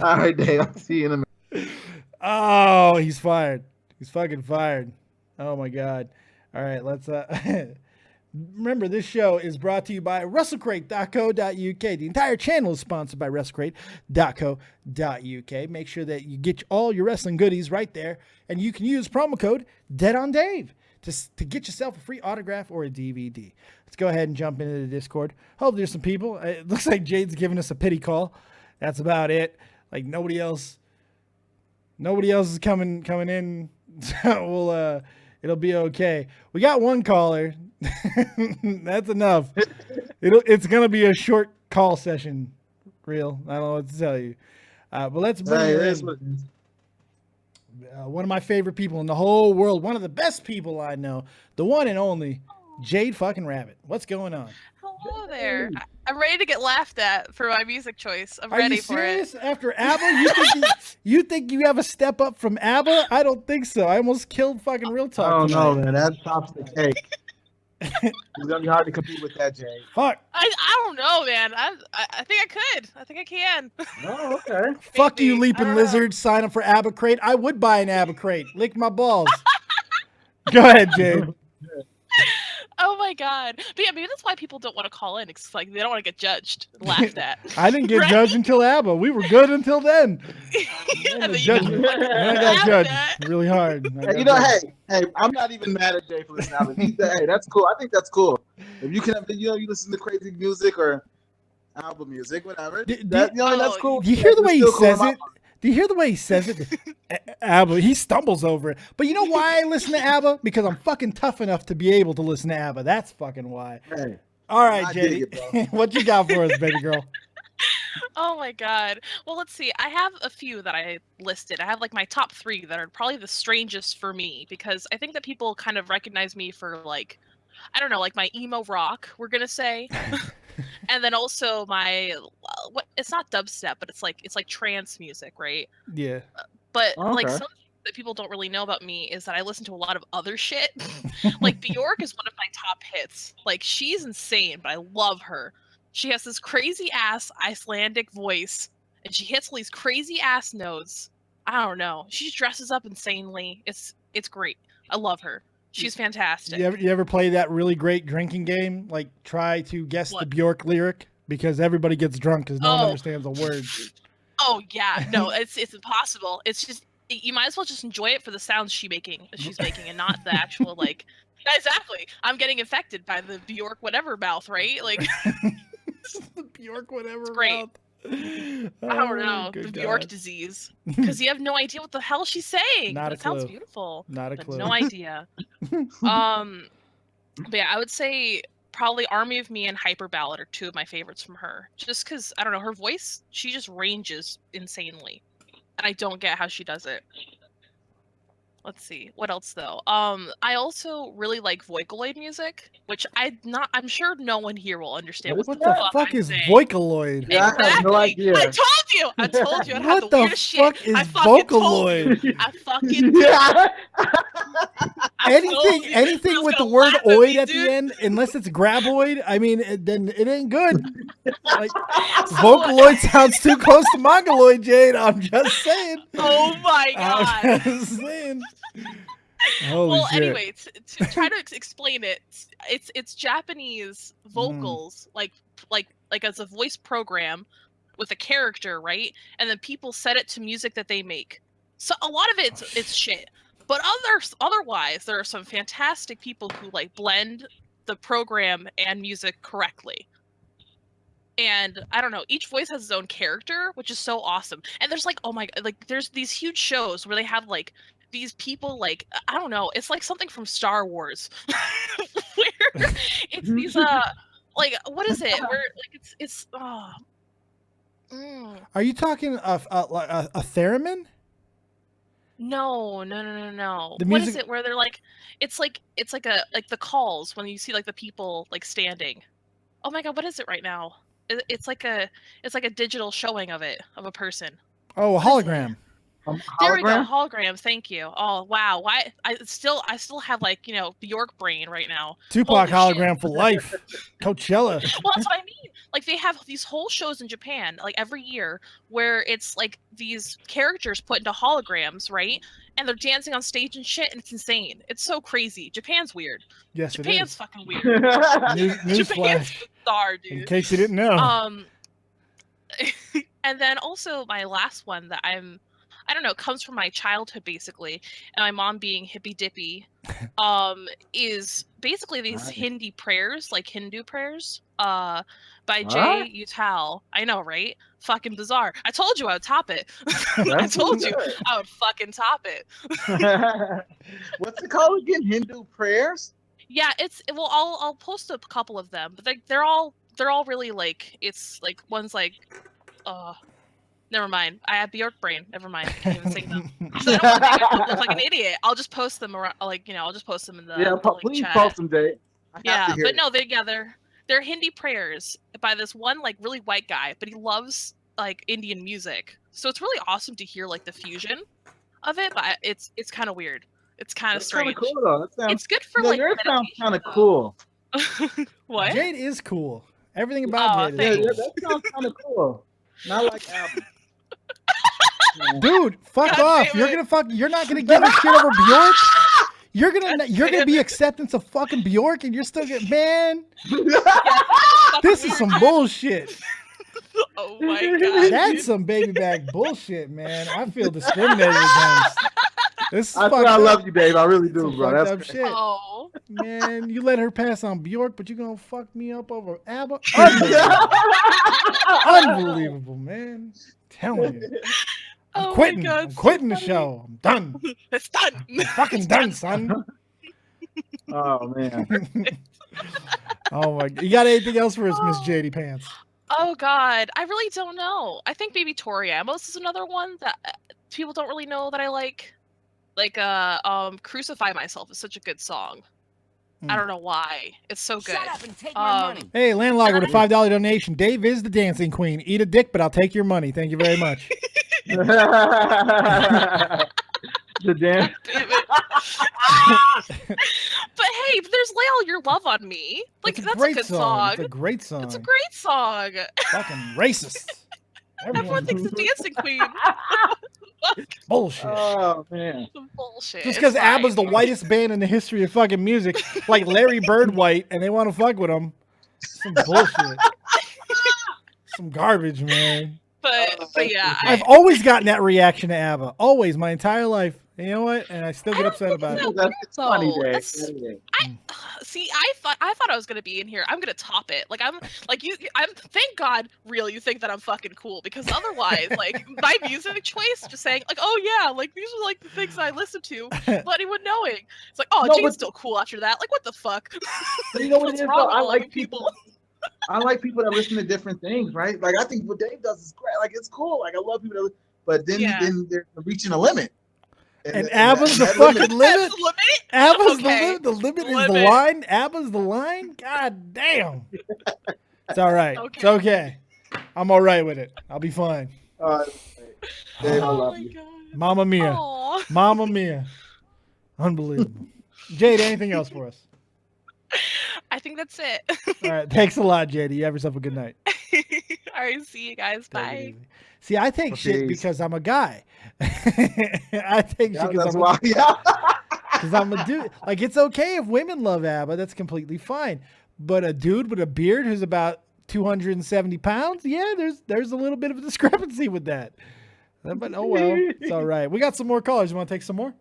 All right, Dave. I'll see you in a minute. Oh, he's fired. He's fucking fired. Oh my God. All right, let's remember, this show is brought to you by WrestleCrate.co.uk. The entire channel is sponsored by WrestleCrate.co.uk. Make sure that you get all your wrestling goodies right there, and you can use promo code DeadOnDave to get yourself a free autograph or a DVD. Let's go ahead and jump into the Discord. Hope there's some people. It looks like Jade's giving us a pity call. That's about it. Like nobody else is coming in. So it'll be okay. We got one caller. That's enough. It's gonna be a short call session. Real. I don't know what to tell you. But let's bring her in. One of my favorite people in the whole world. One of the best people I know. The one and only Jade fucking Rabbit. What's going on? Hello there. I'm ready to get laughed at for my music choice. I'm ready for it. Are you serious? After ABBA? You think you have a step up from ABBA? I don't think so. I almost killed fucking Real Talk. Oh no, man. That tops the cake. It's gonna be hard to compete with that, Jay. Fuck. I don't know, man. I think I could. I think I can. Oh, okay. Fuck you, Leaping Lizard. Sign up for ABBA Crate. I would buy an ABBA Crate. Lick my balls. Go ahead, Jade. Oh my god. But yeah, maybe that's why people don't want to call in. It's like they don't want to get judged, laughed at. I didn't get judged until ABBA. We were good until then. And then Judge me. I got judged really hard. Hey, you know, hey, I'm not even mad at Jay for this album. Hey, that's cool. I think that's cool. If you can, you listen to crazy music or album music, whatever. That's cool. Do you hear the way he says it? Do you hear the way he says it? ABBA, he stumbles over it. But you know why I listen to ABBA? Because I'm fucking tough enough to be able to listen to ABBA. That's fucking why. Hey, all right, JD, what you got for us, baby girl? Oh my god. Well, let's see. I have a few that I listed. I have like my top 3 that are probably the strangest for me because I think that people kind of recognize me for like, I don't know, like my emo rock, we're gonna say. And then also my what? It's not dubstep, but it's like trance music, right? Yeah. But like something that people don't really know about me is that I listen to a lot of other shit. Like Bjork is one of my top hits. Like she's insane, but I love her. She has this crazy ass Icelandic voice, and she hits all these crazy ass notes. I don't know. She dresses up insanely. It's great. I love her. She's fantastic. You ever play that really great drinking game? Like try to guess the Bjork lyric because everybody gets drunk because no one understands a word. Oh yeah, no, it's impossible. It's just you might as well just enjoy it for the sounds she's making, and not the actual like. Exactly, I'm getting infected by the Bjork whatever mouth, right? Like the Bjork whatever mouth. I don't know the Bjork disease because you have no idea what the hell she's saying. It sounds beautiful. Not a clue. No idea. But yeah, I would say probably Army of Me and Hyper Ballad are 2 of my favorites from her. Just because I don't know her voice, she just ranges insanely, and I don't get how she does it. Let's see. What else though? I also really like Vocaloid music, which I'm sure no one here will understand what the fuck is Vocaloid? Yeah, exactly. I have no idea. I told you. I what the weirdest fuck shit. is I fucking Vocaloid? I fucking Yeah. Anything with the word oid at the end, unless it's graboid, I mean, then it ain't good. Like, Vocaloid sounds too close to Mongoloid, Jade. I'm just saying. Oh my god. I'm just saying. Holy shit. Anyway, to try to explain it, it's Japanese vocals, like as a voice program with a character, right? And then people set it to music that they make. So a lot of it's shit. But otherwise, there are some fantastic people who like blend the program and music correctly. And I don't know, each voice has its own character, which is so awesome. And there's like, oh my god, like there's these huge shows where they have like these people, like I don't know, it's like something from Star Wars, where it's these like what is it? Where like it's Are you talking a theremin? No. The What music... is it where they're like it's like the calls when you see like the people like standing. Oh my god, what is it right now? It's like a digital showing of a person. Oh, a hologram. There we go, hologram. Thank you. Oh wow, why I still have like Bjork brain right now. Tupac hologram for life. Coachella. Well, that's what I mean. Like they have these whole shows in Japan, like every year, where it's like these characters put into holograms, right? And they're dancing on stage and shit, and it's insane. It's so crazy. Japan's weird. Yes, Japan's it is. Fucking weird. Japan's bizarre, dude. In case you didn't know. And then also my last one that I don't know, comes from my childhood basically, and my mom being hippy dippy, is basically these Hindi prayers, like Hindu prayers, by Jay Utal. I know, right? Fucking bizarre. I told you I would top it. I told you I would fucking top it. What's it called again? Hindu prayers? Yeah, well, I'll post a couple of them, but they're all really like, it's like one's like, never mind. I have Bjork brain. Never mind. I can't even sing them. So I don't want to look like an idiot. I'll just post them around, like I'll just post them in the please chat. post them, Jay. Yeah, but no, they're Hindi prayers by this one like really white guy, but he loves like Indian music. So it's really awesome to hear like the fusion of it, but it's kind of weird. It's kind of strange. Cool though. It's good for like. Yours sounds kind of cool. What? Jade is cool. Everything about Jade is cool. That sounds kind of cool. Not like ABBA. Dude, fuck off. You're not gonna give a shit over Bjork? You're gonna be acceptance of fucking Bjork, and you're still getting man. This is some bullshit. Oh my god, That's some baby bag bullshit, man. I feel discriminated against. This is I love you, Dave. I really do, bro. That's That's up shit. Oh, Man, you let her pass on Bjork, but you gonna fuck me up over ABBA? Unbelievable, man. Telling you. I'm oh quitting. my god, I'm so quitting the funny. show. I'm done. It's done. I'm fucking done, son. Oh man. Oh my! You got anything else for us, Miss JD Pants? Oh god, I really don't know. I think maybe Tori Amos is another one that people don't really know that I like. Like Crucify Myself is such a good song. I don't know why. It's so good. Shut up and take my money. Hey, Landlord with a $5 donation. Dave is the dancing queen. Eat a dick, but I'll take your money. Thank you very much. The damn. Damn it. But hey, there's Lay All Your Love on Me. Like that's a good song. It's a great song. It's a great song. Fucking racist. Everyone thinks the dancing queen. Bullshit. Oh man. Some bullshit. Just because It's ABBA's the fine. whitest band in the history of fucking music, like Larry Bird white, and they want to fuck with him. Some bullshit. Some garbage, man. But yeah, I've always gotten that reaction to ABBA. Always, my entire life. You know what? And I still get upset about it. That's funny, Dave. That's- See, I thought I was gonna be in here. I'm gonna top it. Like I'm like you. I'm thank God, real. You think that I'm fucking cool because otherwise, like my music choice, just saying like, oh yeah, like these are like the things I listen to, without anyone knowing. It's like, oh, No, Jane's but- still cool after that. Like, what the fuck? You know what What's it is, wrong though? with I all like you people. I like people that listen to different things, right? Like I think what Dave does is great. Like it's cool. Like I love people that, but then Yeah. they're reaching a limit. And ABBA's the fucking limit. That's the limit. ABBA's Okay. the limit. The limit is the Limit. line. ABBA's the line. God damn. It's all right. It's okay. I'm all right with it. I'll be fine. Dave, I Oh love my you. god. Mamma mia. Aw. Mamma mia. Unbelievable. Jade, anything else for us? I think that's it. All right. Thanks a lot, Jade. You have yourself a good night. All right, see you guys. Take it Bye. easy. See, I take shit Peace. because I'm a guy. I take Yeah, shit because that's I'm why. Yeah. a dude. Like, it's okay if women love ABBA. That's completely fine. But a dude with a beard who's about 270 pounds, yeah, there's a little bit of a discrepancy with that. But oh well, it's all right. We got some more callers. You want to take some more?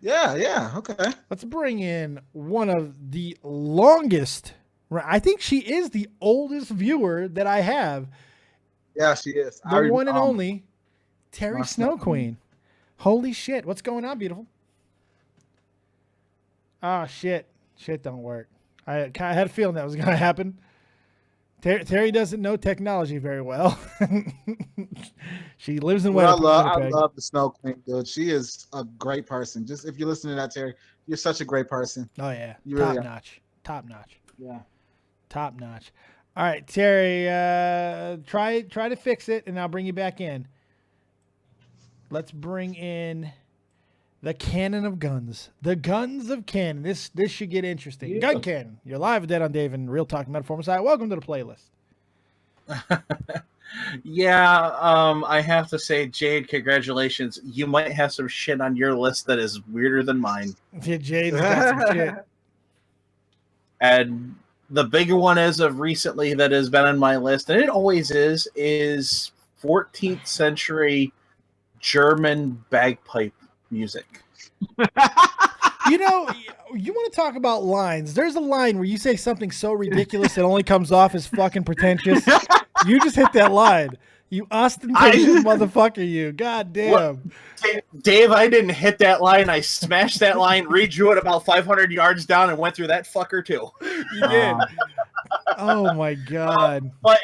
Yeah. Okay. Let's bring in one of the longest. I think she is the oldest viewer that I have. Yeah, she is. The one and only Terry my Snow Snow Queen. Holy shit. What's going on, beautiful? Ah, shit. Shit don't work. I had a feeling that was going to happen. Terry doesn't know technology very well. She lives in Well, Winnipeg. I love the Snow Queen, dude. She is a great person. Just if you're listening to that, Terry, you're such a great person. Oh, yeah. You really Top are. notch. Top notch. Yeah. Top notch. All right, Terry, try to fix it, and I'll bring you back in. Let's bring in the cannon of guns. The guns of cannon. This should get interesting. Yeah. Gun cannon. You're live with Dead on Dave and Real Talk Metaphor Messiah. Welcome to the playlist. Yeah, I have to say, Jade, congratulations. You might have some shit on your list that is weirder than mine. Yeah, Jade's got some shit. And the bigger one as of recently that has been on my list, and it always is 14th century German bagpipe music. You know, you want to talk about lines. There's a line where you say something so ridiculous it only comes off as fucking pretentious. You just hit that line. You ostentatious motherfucker, you. God damn. Dave, I didn't hit that line. I smashed that line, redrew it about 500 yards down, and went through that fucker too. You did. Oh my god. But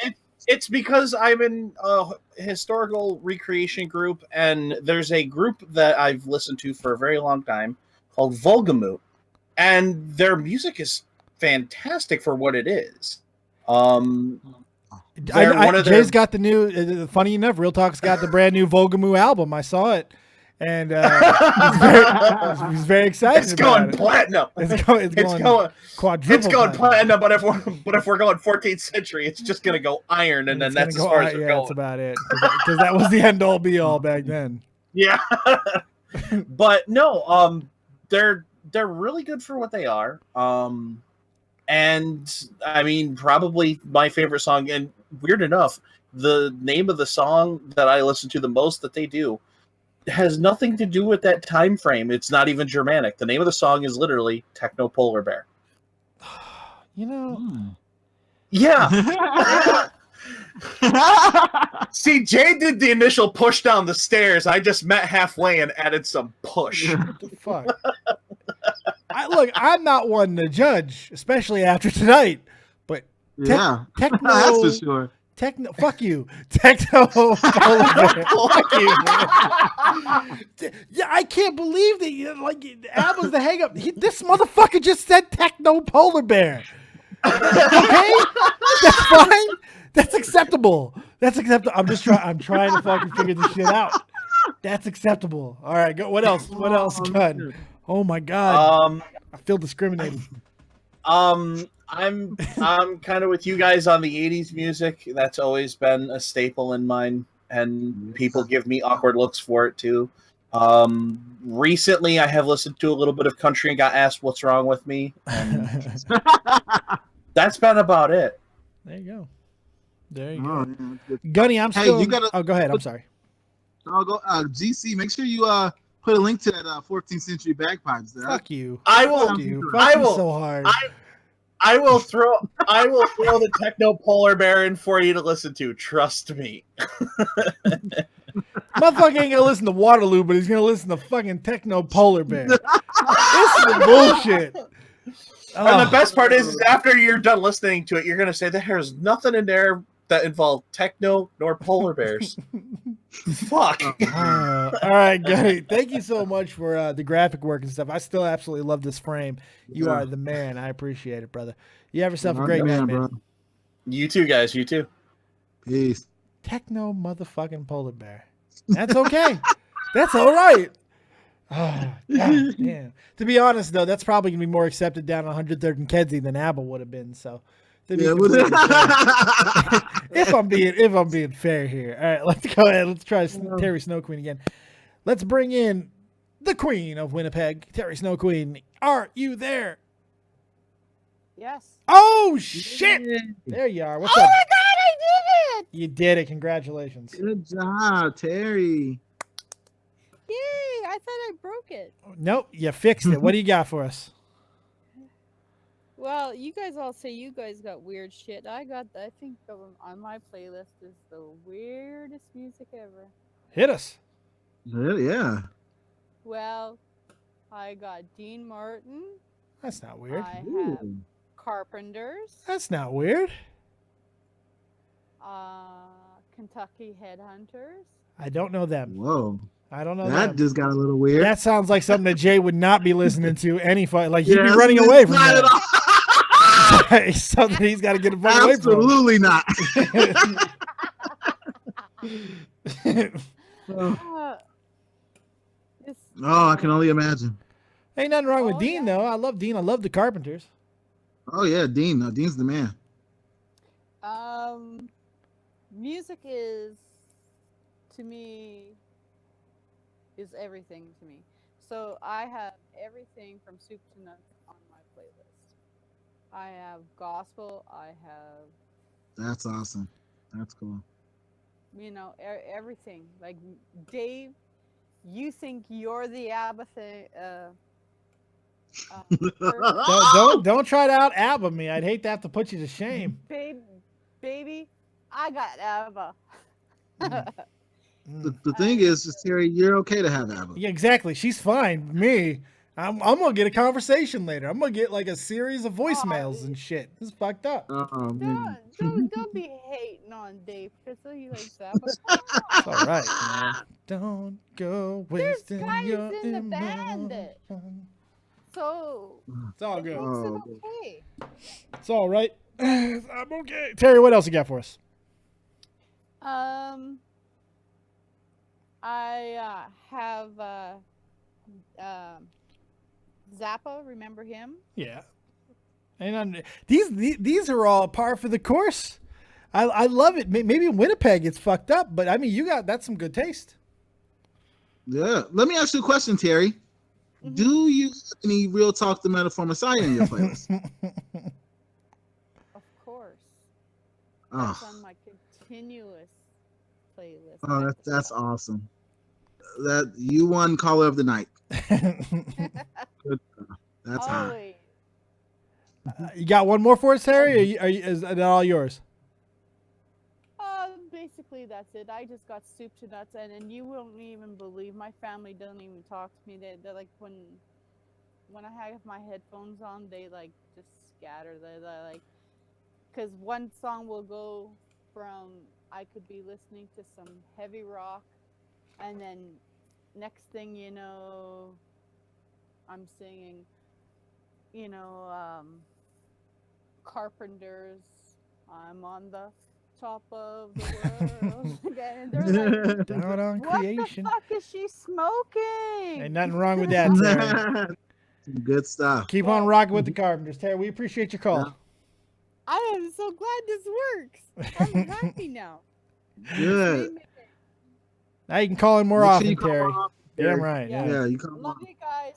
it's because I'm in a historical recreation group, and there's a group that I've listened to for a very long time called Volgamut, and their music is fantastic for what it is. Jay's got the new. Funny enough, Real Talk's got the brand new Volgamu album. I saw it, and he's very excited. It's about going it. platinum. It's going quadruple. It's going platinum, but if we're going 14th century, it's just gonna go iron, and then It's that's as gonna far go- as we're yeah, going. that's about it. Because that was the end all be all back then. Yeah. But no, they're really good for what they are. And I mean, probably my favorite song, and weird enough, the name of the song that I listen to the most that they do has nothing to do with that time frame. It's not even Germanic. The name of the song is literally Techno Polar Bear. You know, yeah. See, Jay did the initial push down the stairs. I just met halfway and added some push. what the fuck? Look, I'm not one to judge, especially after tonight. But Yeah, techno, that's for sure. techno, fuck you, techno. Fuck you, man. Yeah, I can't believe that. Like, ABBA's the hang up. This motherfucker just said techno polar bear. Okay, that's fine. That's acceptable. That's acceptable. I'm trying to fucking figure this shit out. That's acceptable. All right, go. What else? What else, Gun? Oh my god. I feel discriminated. I'm kind of with you guys on the 80s music. That's always been a staple in mine, and people give me awkward looks for it too. Recently I have listened to a little bit of country and got asked what's wrong with me. And that's been about it. There you go. There you go. Gunny, I'm still. You gotta, oh, go ahead. I'm sorry. I'll go. GC, make sure you put a link to that 14th century bagpipes. There. Fuck you. I will. Fuck you. I Fuck you will. so hard. I will throw the techno polar bear in for you to listen to. Trust me. Motherfucker ain't gonna listen to Waterloo, but he's gonna listen to fucking techno polar bear. This is bullshit. And the best part is after you're done listening to it, you're gonna say that there's nothing in there that involved techno nor polar bears. Fuck. All right, Gunny. Thank you so much for the graphic work and stuff. I still absolutely love this frame. You are the man. I appreciate it, brother. You have yourself a great night, man. Bro. You too, guys. You too. Peace. Techno motherfucking polar bear. That's okay. That's all right. Oh, God damn. To be honest, though, that's probably gonna be more accepted down on 103rd and Kedzie than ABBA would have been. So, to be if I'm being fair here, all right, let's go ahead. Let's try Terry Snow Queen again. Let's bring in the Queen of Winnipeg, Terry Snow Queen. Are you there? Yes. Oh shit! There you are. What's up? Oh my god, I did it! You did it. Congratulations. Good job, Terry. Yay! I thought I broke it. Nope, you fixed it. What do you got for us? Well, you guys all say you guys got weird shit. I think on my playlist is the weirdest music ever. Hit us. Yeah. Well, I got Dean Martin. That's not weird. I have Carpenters. That's not weird. Kentucky Headhunters. I don't know them. Whoa. I don't know That them. just got a little weird. That sounds like something that Jay would not be listening to any fight. Like he'd be running away from not that. at all. Something he's got to get away from. Absolutely not. Oh, I can only imagine. Ain't nothing wrong with Oh, Dean yeah. though. I love Dean. I love the Carpenters. Oh yeah, Dean. No, Dean's the man. Music is, to me, is everything to me. So I have everything from soup to nuts on my playlist. I have gospel. I have, That's awesome. That's cool. everything. Like Dave, you think you're the ABBA thing? Don't try to out ABBA me. I'd hate to have to put you to shame. Baby, I got ABBA. The thing is, Terry, you're okay to have ABBA. Yeah, exactly. She's fine. Me, I'm gonna get a conversation later. I'm gonna get like a series of voicemails and shit. This is fucked up. Oh, man. Don't be hating on Dave because he likes ABBA. It's all right, man. Don't go There's wasting guys your in the band. emotion. So It's all it good. makes it Oh. okay. It's all right. I'm okay. Terry, what else you got for us? I have Zappa. Remember him? Yeah. And these are all par for the course. I love it. Maybe in Winnipeg it's fucked up, but I mean that's some good taste. Yeah. Let me ask you a question, Terry. Do you have any Real Talk the Metaphor Messiah in your playlist? Of course. That's Oh, on my continuous playlist. oh, that's awesome. That you won Caller of the Night. Good. That's high. Always. You got one more for us, Harry? Is that all yours? Basically that's it. I just got soup to nuts, and you won't even believe my family doesn't even talk to me. They're like when I have my headphones on, they like just scatter. They're like, because one song will go from I could be listening to some heavy rock, and then next thing you know, I'm singing, Carpenter's I'm on the top of the world. And they're like, Down on what creation. the fuck is she smoking? Ain't nothing wrong with that, Terry. Good stuff. Keep on rocking with the Carpenters, Terry. We appreciate your call. I am so glad this works. I'm happy now. Good. Now you can call in more Make sure often, you call Terry. more often, Damn Terry. right. Yeah. Yeah. Yeah, you come Love on. you guys.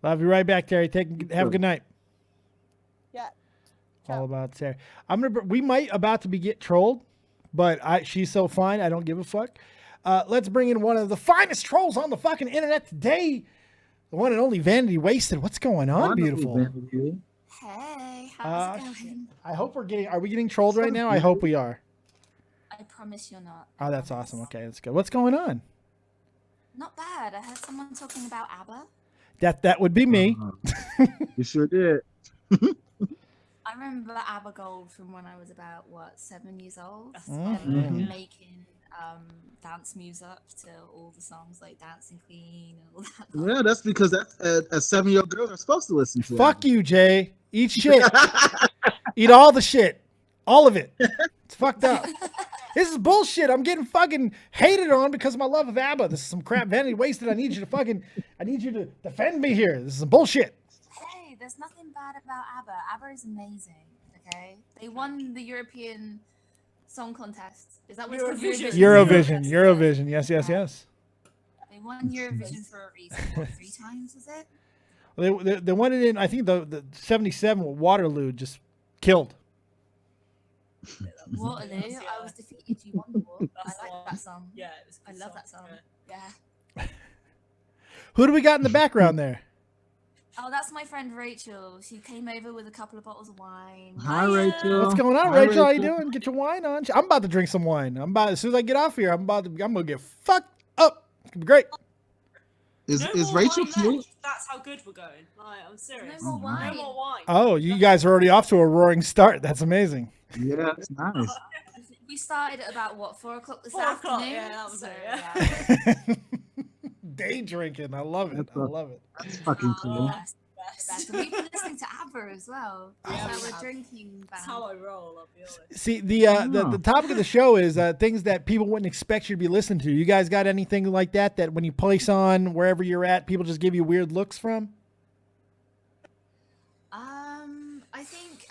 Love you right back, Terry. Have a good night. Yeah. All about Terry. We might about to get trolled, but she's so fine. I don't give a fuck. Let's bring in one of the finest trolls on the fucking internet today. The one and only Vanity Wasted. What's going on, beautiful? Hey, how's it going? I hope are we getting trolled right now? I hope we are. I promise you're not. Oh, that's awesome. Okay, that's good. What's going on? Not bad. I heard someone talking about ABBA. That would be me. You sure did. I remember ABBA Gold from when I was about 7 years old, Mhm. and making dance moves up to all the songs like Dancing Queen and all that. Yeah, that's because that's a 7-year-old girl are supposed to listen to. Fuck you, Jay. Eat shit. Eat all the shit. All of it. It's fucked up. This is bullshit. I'm getting fucking hated on because of my love of ABBA. This is some crap. Vanity Wasted. I need you to defend me here. This is some bullshit. Hey, there's nothing bad about ABBA. ABBA is amazing. Okay, they won the European Song Contest. Is that what it's called? Eurovision. Yes. They won Eurovision for a reason. What, 3 times was it? Well, they won it in, I think, the 77 with Waterloo just killed. Waterloo, I was defeated. You won the war. I like that song. Yeah, it was. I love that song. Yeah. Who do we got in the background there? Oh, that's my friend Rachel. She came over with a couple of bottles of wine. Hi, Rachel. What's going on, Hi, Rachel? How you doing? Get your wine on. I'm about to drink some wine. As soon as I get off here, I'm gonna get fucked up. It's gonna be great. Is more Rachel wine cute? left. That's how good we're going. Like, I'm serious. No more wine. No more wine. Oh, you guys are already off to a roaring start. That's amazing. Yeah, that's nice. We started at about 4 o'clock this 4 o'clock, afternoon. yeah, that was so, it, yeah. Day drinking. I love it. I love it. That's fucking cool. Best. And we've been listening to ABBA as well. Yeah, so we we're have. drinking That's band. how I roll, I'll be honest. See, the topic of the show is things that people wouldn't expect you to be listening to. You guys got anything like that when you place on wherever you're at, people just give you weird looks from? I think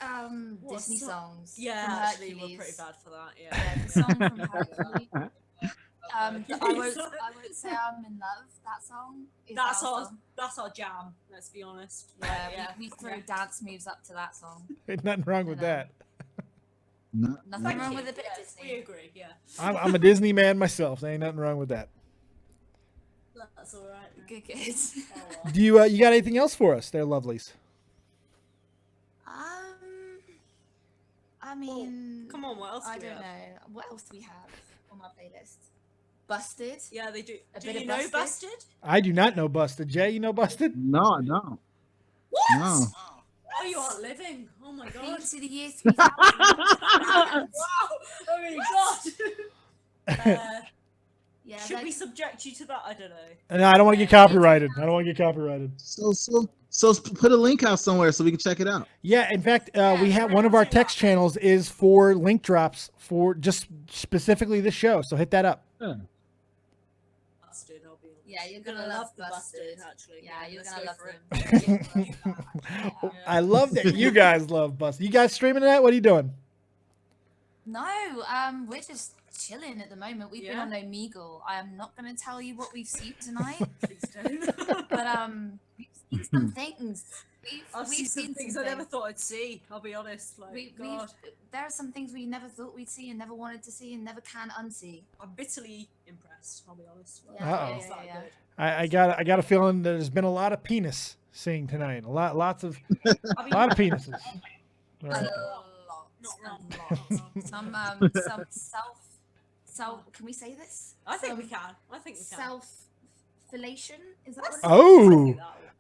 What Disney so- songs. Yeah, from actually, Hercules. we're pretty bad for that. Yeah. Yeah, the song from Hercules. I won't say I'm in love. That song. Is That's our our song. that's our jam. Let's be honest. Yeah, yeah. we throw dance moves up to that song. Ain't nothing wrong with that. No, Nothing Thank wrong you. with a bit of Yes, we Disney. agree. Yeah. I'm a Disney man myself. There ain't nothing wrong with that. That's all right. Good kids. Oh, well. Do you got anything else for us, there, lovelies? I mean, Come on, what else I do we don't have? know. What else do we have on my playlist? Busted. Yeah, they do. A Do bit you of know Busted? Busted? I do not know Busted. Jay, you know Busted? no, I don't. What? No. Oh, you aren't living. Oh my god. Into the year 3000. Wow. Oh my god. Yeah, Should like, we subject you to that? I don't know. No, I don't want to get copyrighted. I don't want to get copyrighted. So put a link out somewhere so we can check it out. Yeah, in fact, we have one of our text channels is for link drops for just specifically this show. So hit that up. Yeah. Busted, I'll be honest. yeah, you're gonna love the Busted. actually. Yeah, you're let's gonna go love for them. it. I love that you guys love Busted. You guys streaming that? What are you doing? No, we're just chilling at the moment. We've been Yeah. on Omegle. I am not going to tell you what we've seen tonight, Please don't. but we've seen some things. I've We've seen some things I never thought I'd see. I'll be honest. Like, God, there are some things we never thought we'd see and never wanted to see and never can unsee. I'm bitterly impressed. I'll be honest. Like, Uh-oh. it's that good. I got a feeling there's been a lot of penis seeing tonight. Lots of I mean, a lot of penises. All A right. lot. Not Some self. Can we say this? I think we can. I think we can. Self-fellation. Is that what it is? Oh,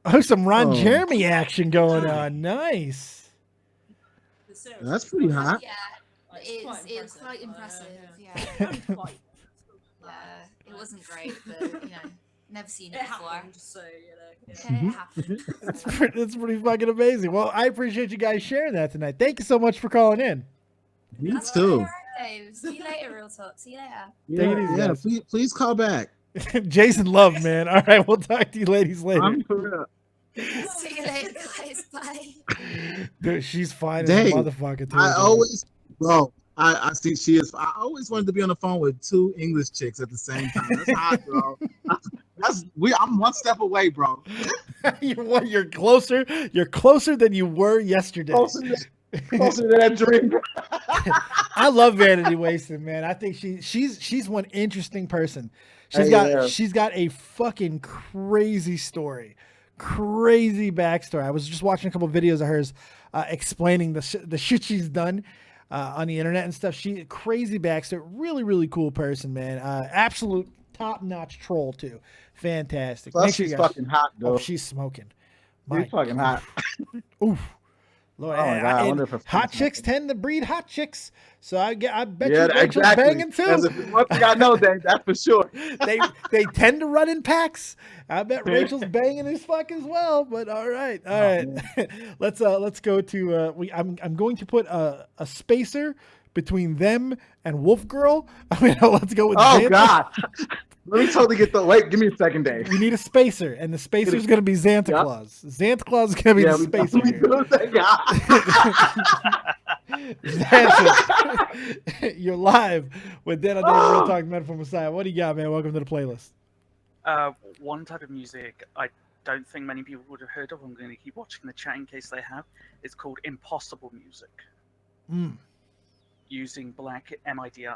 oh, some Ron Oh. Jeremy action going on. Nice. But seriously, That's pretty hot. Yeah, like, it's quite impressive. Yeah. Quite. It wasn't great, but never seen It it before. happened, so Yeah, it happened. That's pretty fucking amazing. Well, I appreciate you guys sharing that tonight. Thank you so much for calling in. Me That's too. all right, Dave. See you later, real talk. See you later. Take it easy, Yeah, guys. please call back. Jason Love, man. All right, we'll talk to you ladies later. I'm for real. See you later, guys. Bye. Dude, she's fine Dave, as a motherfucker too. I always, bro. I think she is. I always wanted to be on the phone with two English chicks at the same time. That's hot, bro. I'm one step away, bro. You're closer. You're closer than you were yesterday. Closer to that dream. I love Vanity Wasted, man. I think she's one interesting person. She's got a fucking crazy story, crazy backstory. I was just watching a couple of videos of hers explaining the shit she's done on the internet and stuff. She crazy backstory, really cool person, man. Absolute top notch troll too. Fantastic. Plus, Make sure she's you guys- fucking hot, though. Oh, she's smoking. She's fucking hot. Oof. Lord, Oh my God, I wonder if it's hot fucking chicks tend to breed hot chicks, so I bet Yeah, you Rachel's exactly. banging too. That's one thing I know, Dave. That's for sure. they tend to run in packs. I bet Rachel's banging as fuck as well. But all right. let's go to I'm going to put a spacer between them and Wolf Girl. I mean, let's go with. Oh Xantha. God. Let me totally get the. Wait, give me a second, Dave. We need a spacer, and the spacer is going to be Xantha Yep. Claus. Xantha Claus is going to be the spacer we here. do that, Xantha, you're live with Dead on Day Real Talk Metaphor Messiah. What do you got, man? Welcome to the playlist. One type of music I don't think many people would have heard of. I'm going to keep watching the chat in case they have. It's called impossible music, using black MIDI,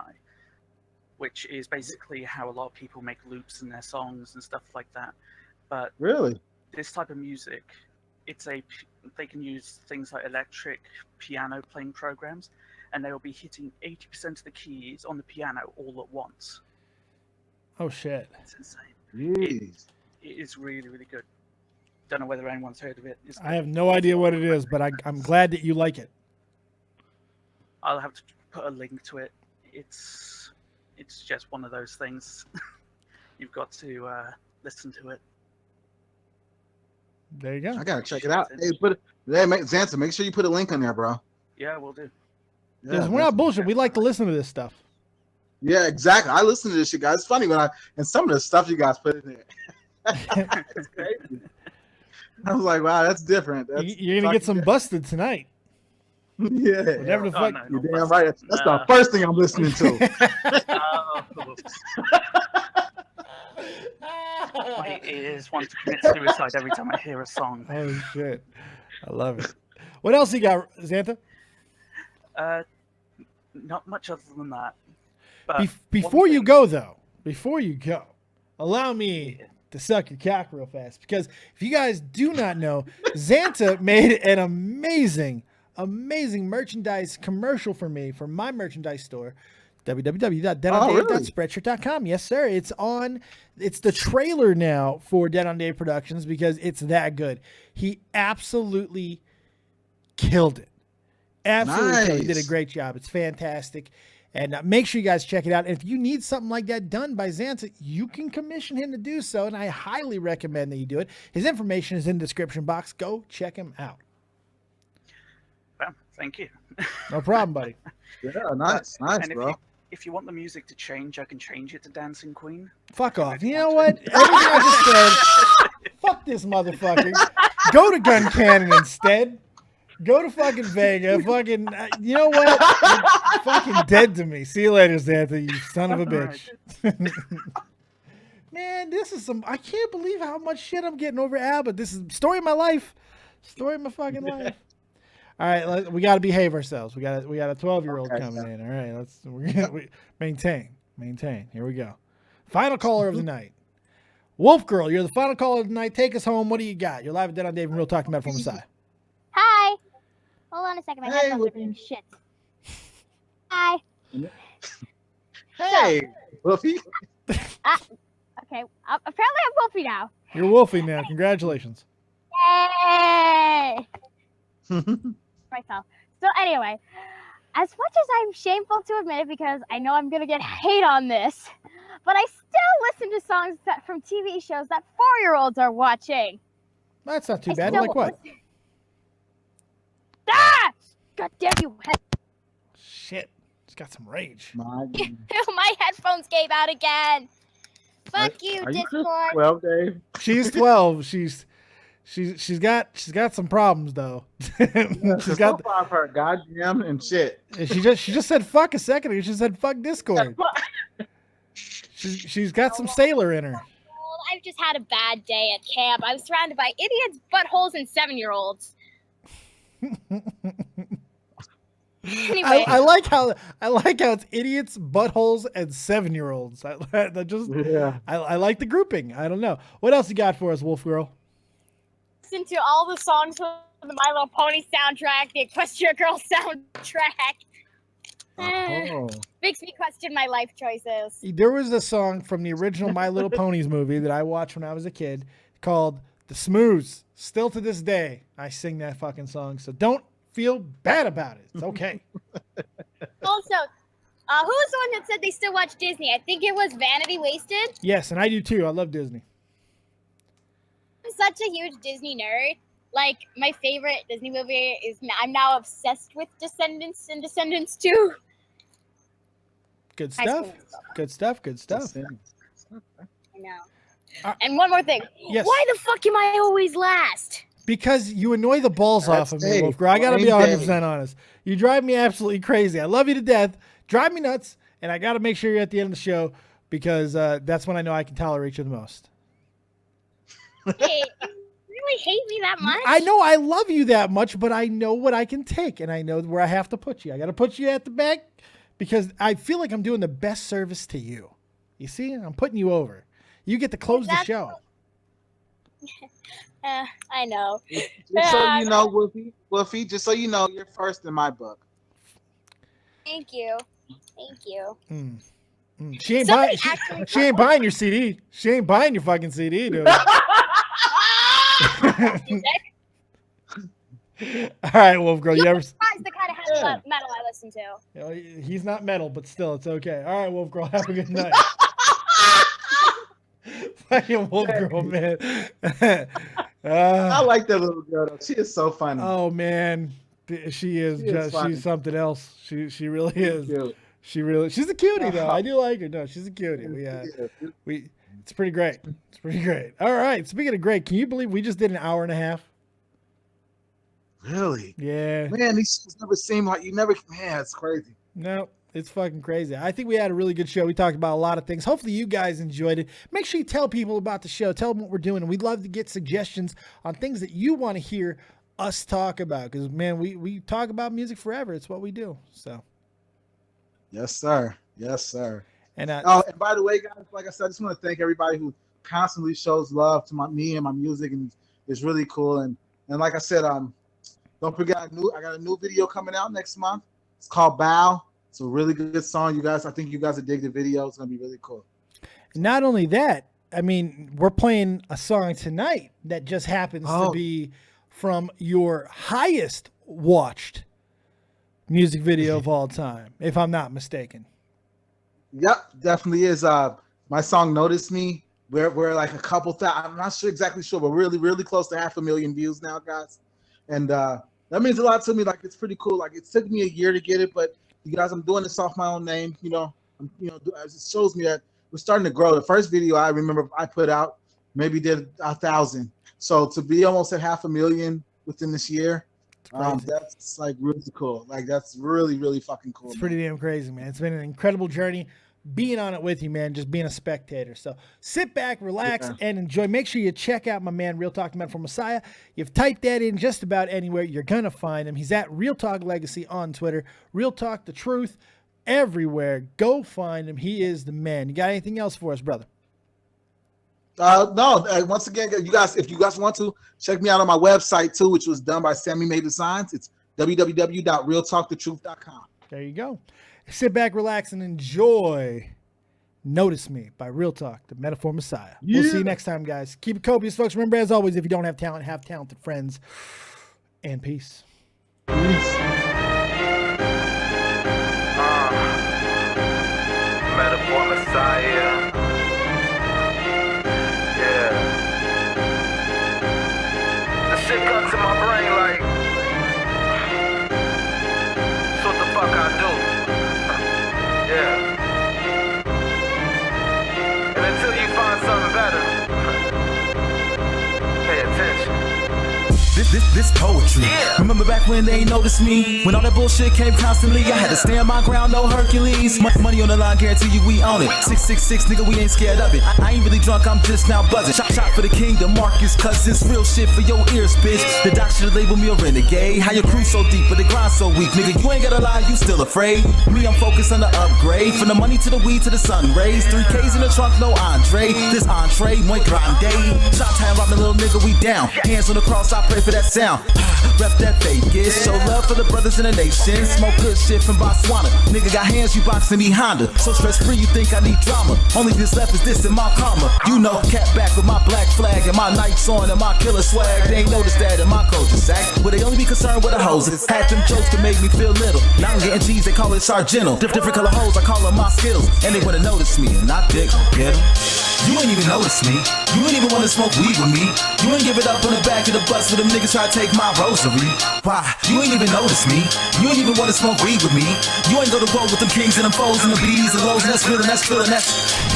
which is basically how a lot of people make loops in their songs and stuff like that. But Really? this type of music, they can use things like electric piano playing programs, and they will be hitting 80% of the keys on the piano all at once. Oh shit! It's insane. Jeez. It is really good. Don't know whether anyone's heard of it. I have no idea what it is, but I'm glad that you like it. I'll have to put a link to it. It's just one of those things. You've got to listen to it. There you go. I gotta check it out. Hey, Xantha, make sure you put a link on there, bro. Yeah, we'll do. Because we're not bullshit. We like to listen to this stuff. Yeah, exactly. I listen to this shit, guys. It's funny and some of the stuff you guys put in there. It's crazy. I was like, wow, that's different. You're gonna get some busted tonight. Yeah. Whatever the fuck. no, You're not damn busted. right. That's the first thing I'm listening to. My ears want to commit suicide every time I hear a song. Oh shit! I love it. What else you got, Xantha? Not much other than that. But Before you go, though, allow me to suck your cock real fast, because if you guys do not know, Xantha made an amazing merchandise commercial for me for my merchandise store, www.deadondave.spreadshirt.com. Yes, sir. It's the trailer now for Dead on Dave Productions because it's that good. He absolutely killed it. Absolutely killed it. He did a great job. It's fantastic. And make sure you guys check it out. And if you need something like that done by Xantha, you can commission him to do so. And I highly recommend that you do it. His information is in the description box. Go check him out. Well, thank you. No problem, buddy. Yeah, nice, And bro. if you want the music to change, I can change it to Dancing Queen. Fuck off. You know what? Everything I just said, fuck this motherfucker. Go to Guncannon instead. Go to fucking Vega. Fucking, you know what? You're fucking dead to me. See you later, Xantha, you son of a bitch. Man, this is some. I can't believe how much shit I'm getting over ABBA. This is story of my life. Story of my fucking life. All right, we got to behave ourselves. We got a 12-year-old coming in. All right, we maintain. Here we go. Final caller of the night. Wolf Girl, you're the final caller of the night. Take us home. What do you got? You're live and dead on Dave and Real Talk Metaphor Messiah. Hi. Hold on a second. My headphones are being shit. Hi. Hey, Wolfie. Okay. Apparently I'm Wolfie now. You're Wolfie now. Congratulations. Yay! Myself. So anyway, as much as I'm shameful to admit it because I know I'm gonna get hate on this, but I still listen to songs from TV shows that 4-year-olds are watching. That's not too bad. Like what? Ah! God damn you! Shit. It's got some rage. My headphones gave out again. Fuck you, Discord. 12, Dave. She's 12. She's got some problems though. She's got her goddamn and shit. She just said fuck a second ago. She said fuck Discord. She's got some sailor in her. I've just had a bad day at camp. I was surrounded by idiots, buttholes, and 7-year-olds. Anyway. I like how it's idiots, buttholes, and 7-year-olds. I like the grouping. I don't know. What else you got for us, Wolf Girl? Listen to all the songs from the My Little Pony soundtrack, the Equestria Girl soundtrack. Makes me question my life choices. There was a song from the original My Little Ponies movie that I watched when I was a kid called The Smooths. Still to this day, I sing that fucking song. So don't feel bad about it. It's okay. Also, who was the one that said they still watch Disney? I think it was Vanity Wasted. Yes, and I do too. I love Disney. I'm such a huge Disney nerd. Like, my favorite Disney movie is, I'm now obsessed with Descendants and Descendants 2. Good stuff. Good stuff. I know. And one more thing. Yes. Why the fuck am I always last? Because you annoy the balls off of me, Wolf Girl. I gotta be 100% honest. You drive me absolutely crazy. I love you to death. Drive me nuts. And I gotta make sure you're at the end of the show because that's when I know I can tolerate you the most. Hey, you really hate me that much? I know I love you that much, but I know what I can take, and I know where I have to put you. I got to put you at the back because I feel like I'm doing the best service to you. You see? I'm putting you over. You get to close the show. I know. Just so you know, Wolfie, just so you know, you're first in my book. Thank you. She ain't buying your CD. She ain't buying your fucking CD, dude. All right, Wolf Girl. You ever? That's the kind of metal I listen to. You know, he's not metal, but still, it's okay. All right, Wolf Girl. Have a good night. Fucking Wolf Girl, man. I like that little girl, though. She is so funny. Oh man, she is she's something else. She really is. She's a cutie though. I do like her. No, she's a cutie. It's pretty great. All right. Speaking of great, can you believe we just did an hour and a half? Really? Yeah. Man, these shows never seem like man, it's crazy. No, it's fucking crazy. I think we had a really good show. We talked about a lot of things. Hopefully you guys enjoyed it. Make sure you tell people about the show. Tell them what we're doing. And we'd love to get suggestions on things that you want to hear us talk about. Because, man, we talk about music forever. It's what we do. So. Yes, sir. And and by the way, guys, like I said, I just want to thank everybody who constantly shows love to me and my music, and it's really cool. And like I said, don't forget I got a new video coming out next month. It's called Bow. It's a really good song, you guys. I think you guys will dig the video. It's gonna be really cool. Not only that, I mean, we're playing a song tonight that just happens to be from your highest watched music video of all time, if I'm not mistaken. Yep, definitely is. My song "Notice Me." We're like a couple thousand. I'm not exactly sure, but really, really close to 500,000 views now, guys. And that means a lot to me. Like, it's pretty cool. Like, it took me a year to get it, but you guys, I'm doing this off my own name. It shows me that we're starting to grow. The first video I remember I put out maybe did 1,000. So to be almost at 500,000 within this year, that's like really cool. Like, that's really, really fucking cool. It's pretty damn crazy, man. It's been an incredible journey. being on it with you, man, just being a spectator. So sit back, relax, and enjoy. Make sure you check out my man, Real Talk, the Metaphor Messiah. You've typed that in just about anywhere, you're going to find him. He's at Real Talk Legacy on Twitter. Real Talk, the truth, everywhere. Go find him. He is the man. You got anything else for us, brother? No. Once again, you guys, if you guys want to, check me out on my website, too, which was done by Sammy Made Designs. It's www.realtalkthetruth.com. There you go. Sit back, relax, and enjoy Notice Me by Real Talk, the Metaphor Messiah. We'll see you next time, guys. Keep it copious, folks. Remember, as always, if you don't have talent, have talented friends. And peace. Metaphor Messiah. Yeah. The shit comes to my brain like, so what the fuck I do? Yeah. And until you find something better, pay attention. This poetry. Yeah. Remember back when they noticed me? When all that bullshit came constantly, I had to stand my ground, no Hercules. Money on the line, guarantee you we own it. 666, nigga, we ain't scared of it. I ain't really drunk, I'm just now buzzing. Shot for the kingdom, Marcus, cause it's real shit for your ears, bitch. The doc should've labeled me a renegade. How your crew so deep, but the grind so weak, nigga. You ain't gotta lie, you still afraid. Me, I'm focused on the upgrade. From the money to the weed to the sun rays. 3Ks in the trunk, no Andre. This entree, muy grande. Shot time, robbing little nigga, we down. Hands on the cross, I pray for that sound. Rep that Vegas, show love for the brothers in the nation. Smoke good shit from Botswana. Nigga got hands, you boxing me Honda. So stress free, you think I need drama. Only this left is this in my karma. You know, cat back with my black flag and my nights on and my killer swag. They ain't noticed that in my cul-de-sac. Where they only be concerned with the hoses. Had them jokes to make me feel little. Now I'm getting G's, they call it Sargental. Different color hoes, I call them my skills. And they wanna notice me and I dig them, get them. You ain't even notice me. You ain't even wanna smoke weed with me. You ain't give it up on the back of the bus for them niggas try to take my rosary. Why? You ain't even notice me. You ain't even wanna smoke weed with me. You ain't go to war with them kings and them foes and them BDs and lows and that's real and that's real and that's.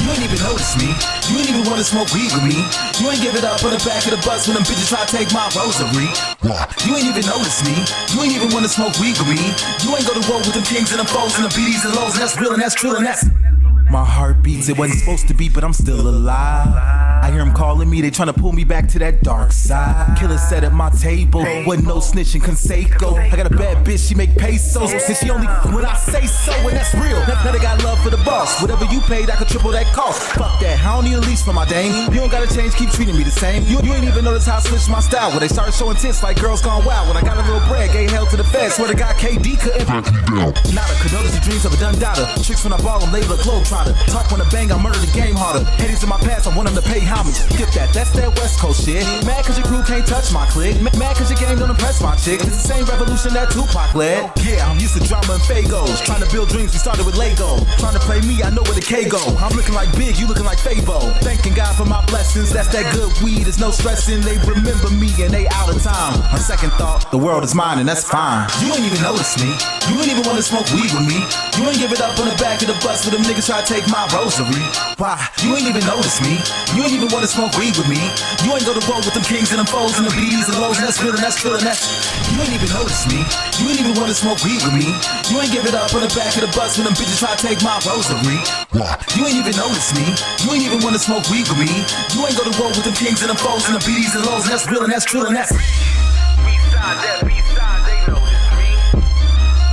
You ain't even notice me. You ain't even wanna smoke weed with me. You ain't give it up on the back of the bus when them bitches try to take my rosary. Why? You ain't even notice me. You ain't even wanna smoke weed with me. You ain't go to war with them kings and them foes and them BDs and lows and that's real and that's true and that's. My heart beats, it wasn't supposed to beat, but I'm still alive. I hear them calling me, they tryna pull me back to that dark side. Killer sat at my table, wasn't no snitching Conseco. I got a bad bitch, she make pesos, and she only when I say so, and that's real. Now they got love for the boss. Whatever you paid, I could triple that cost. Fuck that, I don't need a lease for my dame. You don't gotta change, keep treating me the same. You ain't even notice how I switched my style. When they started showing tits like girls gone wild. When I got a little bread, gave hell to the feds. Swear to God, KD couldn't back me down. Nada, could notice the dreams of a done daughter. Tricks when I ball them, label a globe trotter. Talk when I bang, I murder the game harder. Haters in my past, I want them to pay homage. Get that, that's that West Coast shit. Mad cause your crew can't touch my clique. Mad cause your game don't impress my chick. It's the same revolution that Tupac led. Yeah, I'm used to drama and Fagos. Trying to build dreams, we started with Lego. Trying to play me, I know where the K go. I'm looking like Big, you looking like Fabo. Thanking God for my blessings, that's that good weed, there's no stressing. They remember me and they out of time. On second thought, the world is mine and that's fine. You ain't even notice me. You ain't even wanna smoke weed with me. You ain't give it up on the back of the bus for them niggas try to take my rosary. Why? You ain't even notice me. You ain't even wanna smoke weed with me. You ain't go to war with them kings and them foes and them BDs and lows and that's real and that's real and that's. You ain't even notice me. You ain't even wanna smoke weed with me. You ain't give it up on the back of the bus when them bitches try to take my rosary. Why? You ain't even notice me. You ain't even wanna smoke weed with me. You ain't go to war with them kings and them foes and them BDs and lows and that's real and that's true and that's. B-side, that B-side, they notice me.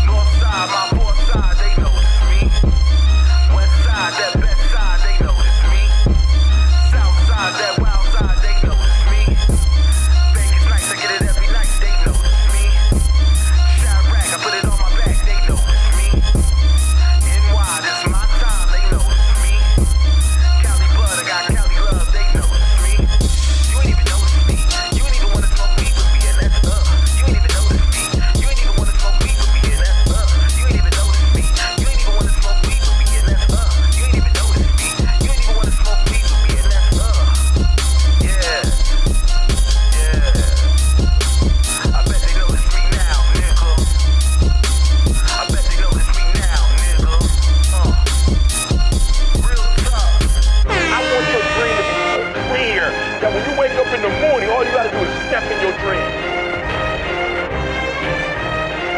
North side, my fourth side, they notice me. West side, that best side, they notice me. South side, that wild side, they notice me. Vegas nights, I get it every night, they notice me. Chirac, I put it on my back, they notice me. NY, this my time, they notice me. Cali blood, I got Cali love, they notice me. You ain't even notice me. You ain't even wanna smoke weed with me, and that's up. You ain't even notice me. You ain't even wanna smoke weed with me, and that's up. You ain't even notice me. You ain't even wanna smoke weed with me, and that's up. You ain't even notice me. You ain't even wanna smoke weed with me, and that's up. Yeah. Yeah. I bet they notice me now, nigga. I bet they notice me now, nigga. Real tough. I want your dream to be so clear that when you wake up in the morning, all you gotta do is step in your dream.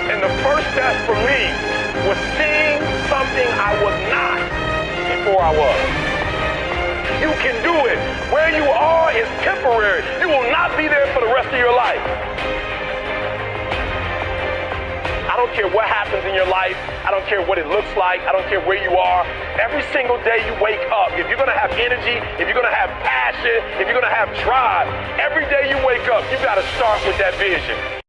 And the first step for me was seeing something I was not. before I was. You can do it. Where you are is temporary. You will not be there for the rest of your life. I don't care what happens in your life. I don't care what it looks like. I don't care where you are. Every single day you wake up, if you're going to have energy, if you're going to have passion, if you're going to have drive, every day you wake up, you got to start with that vision.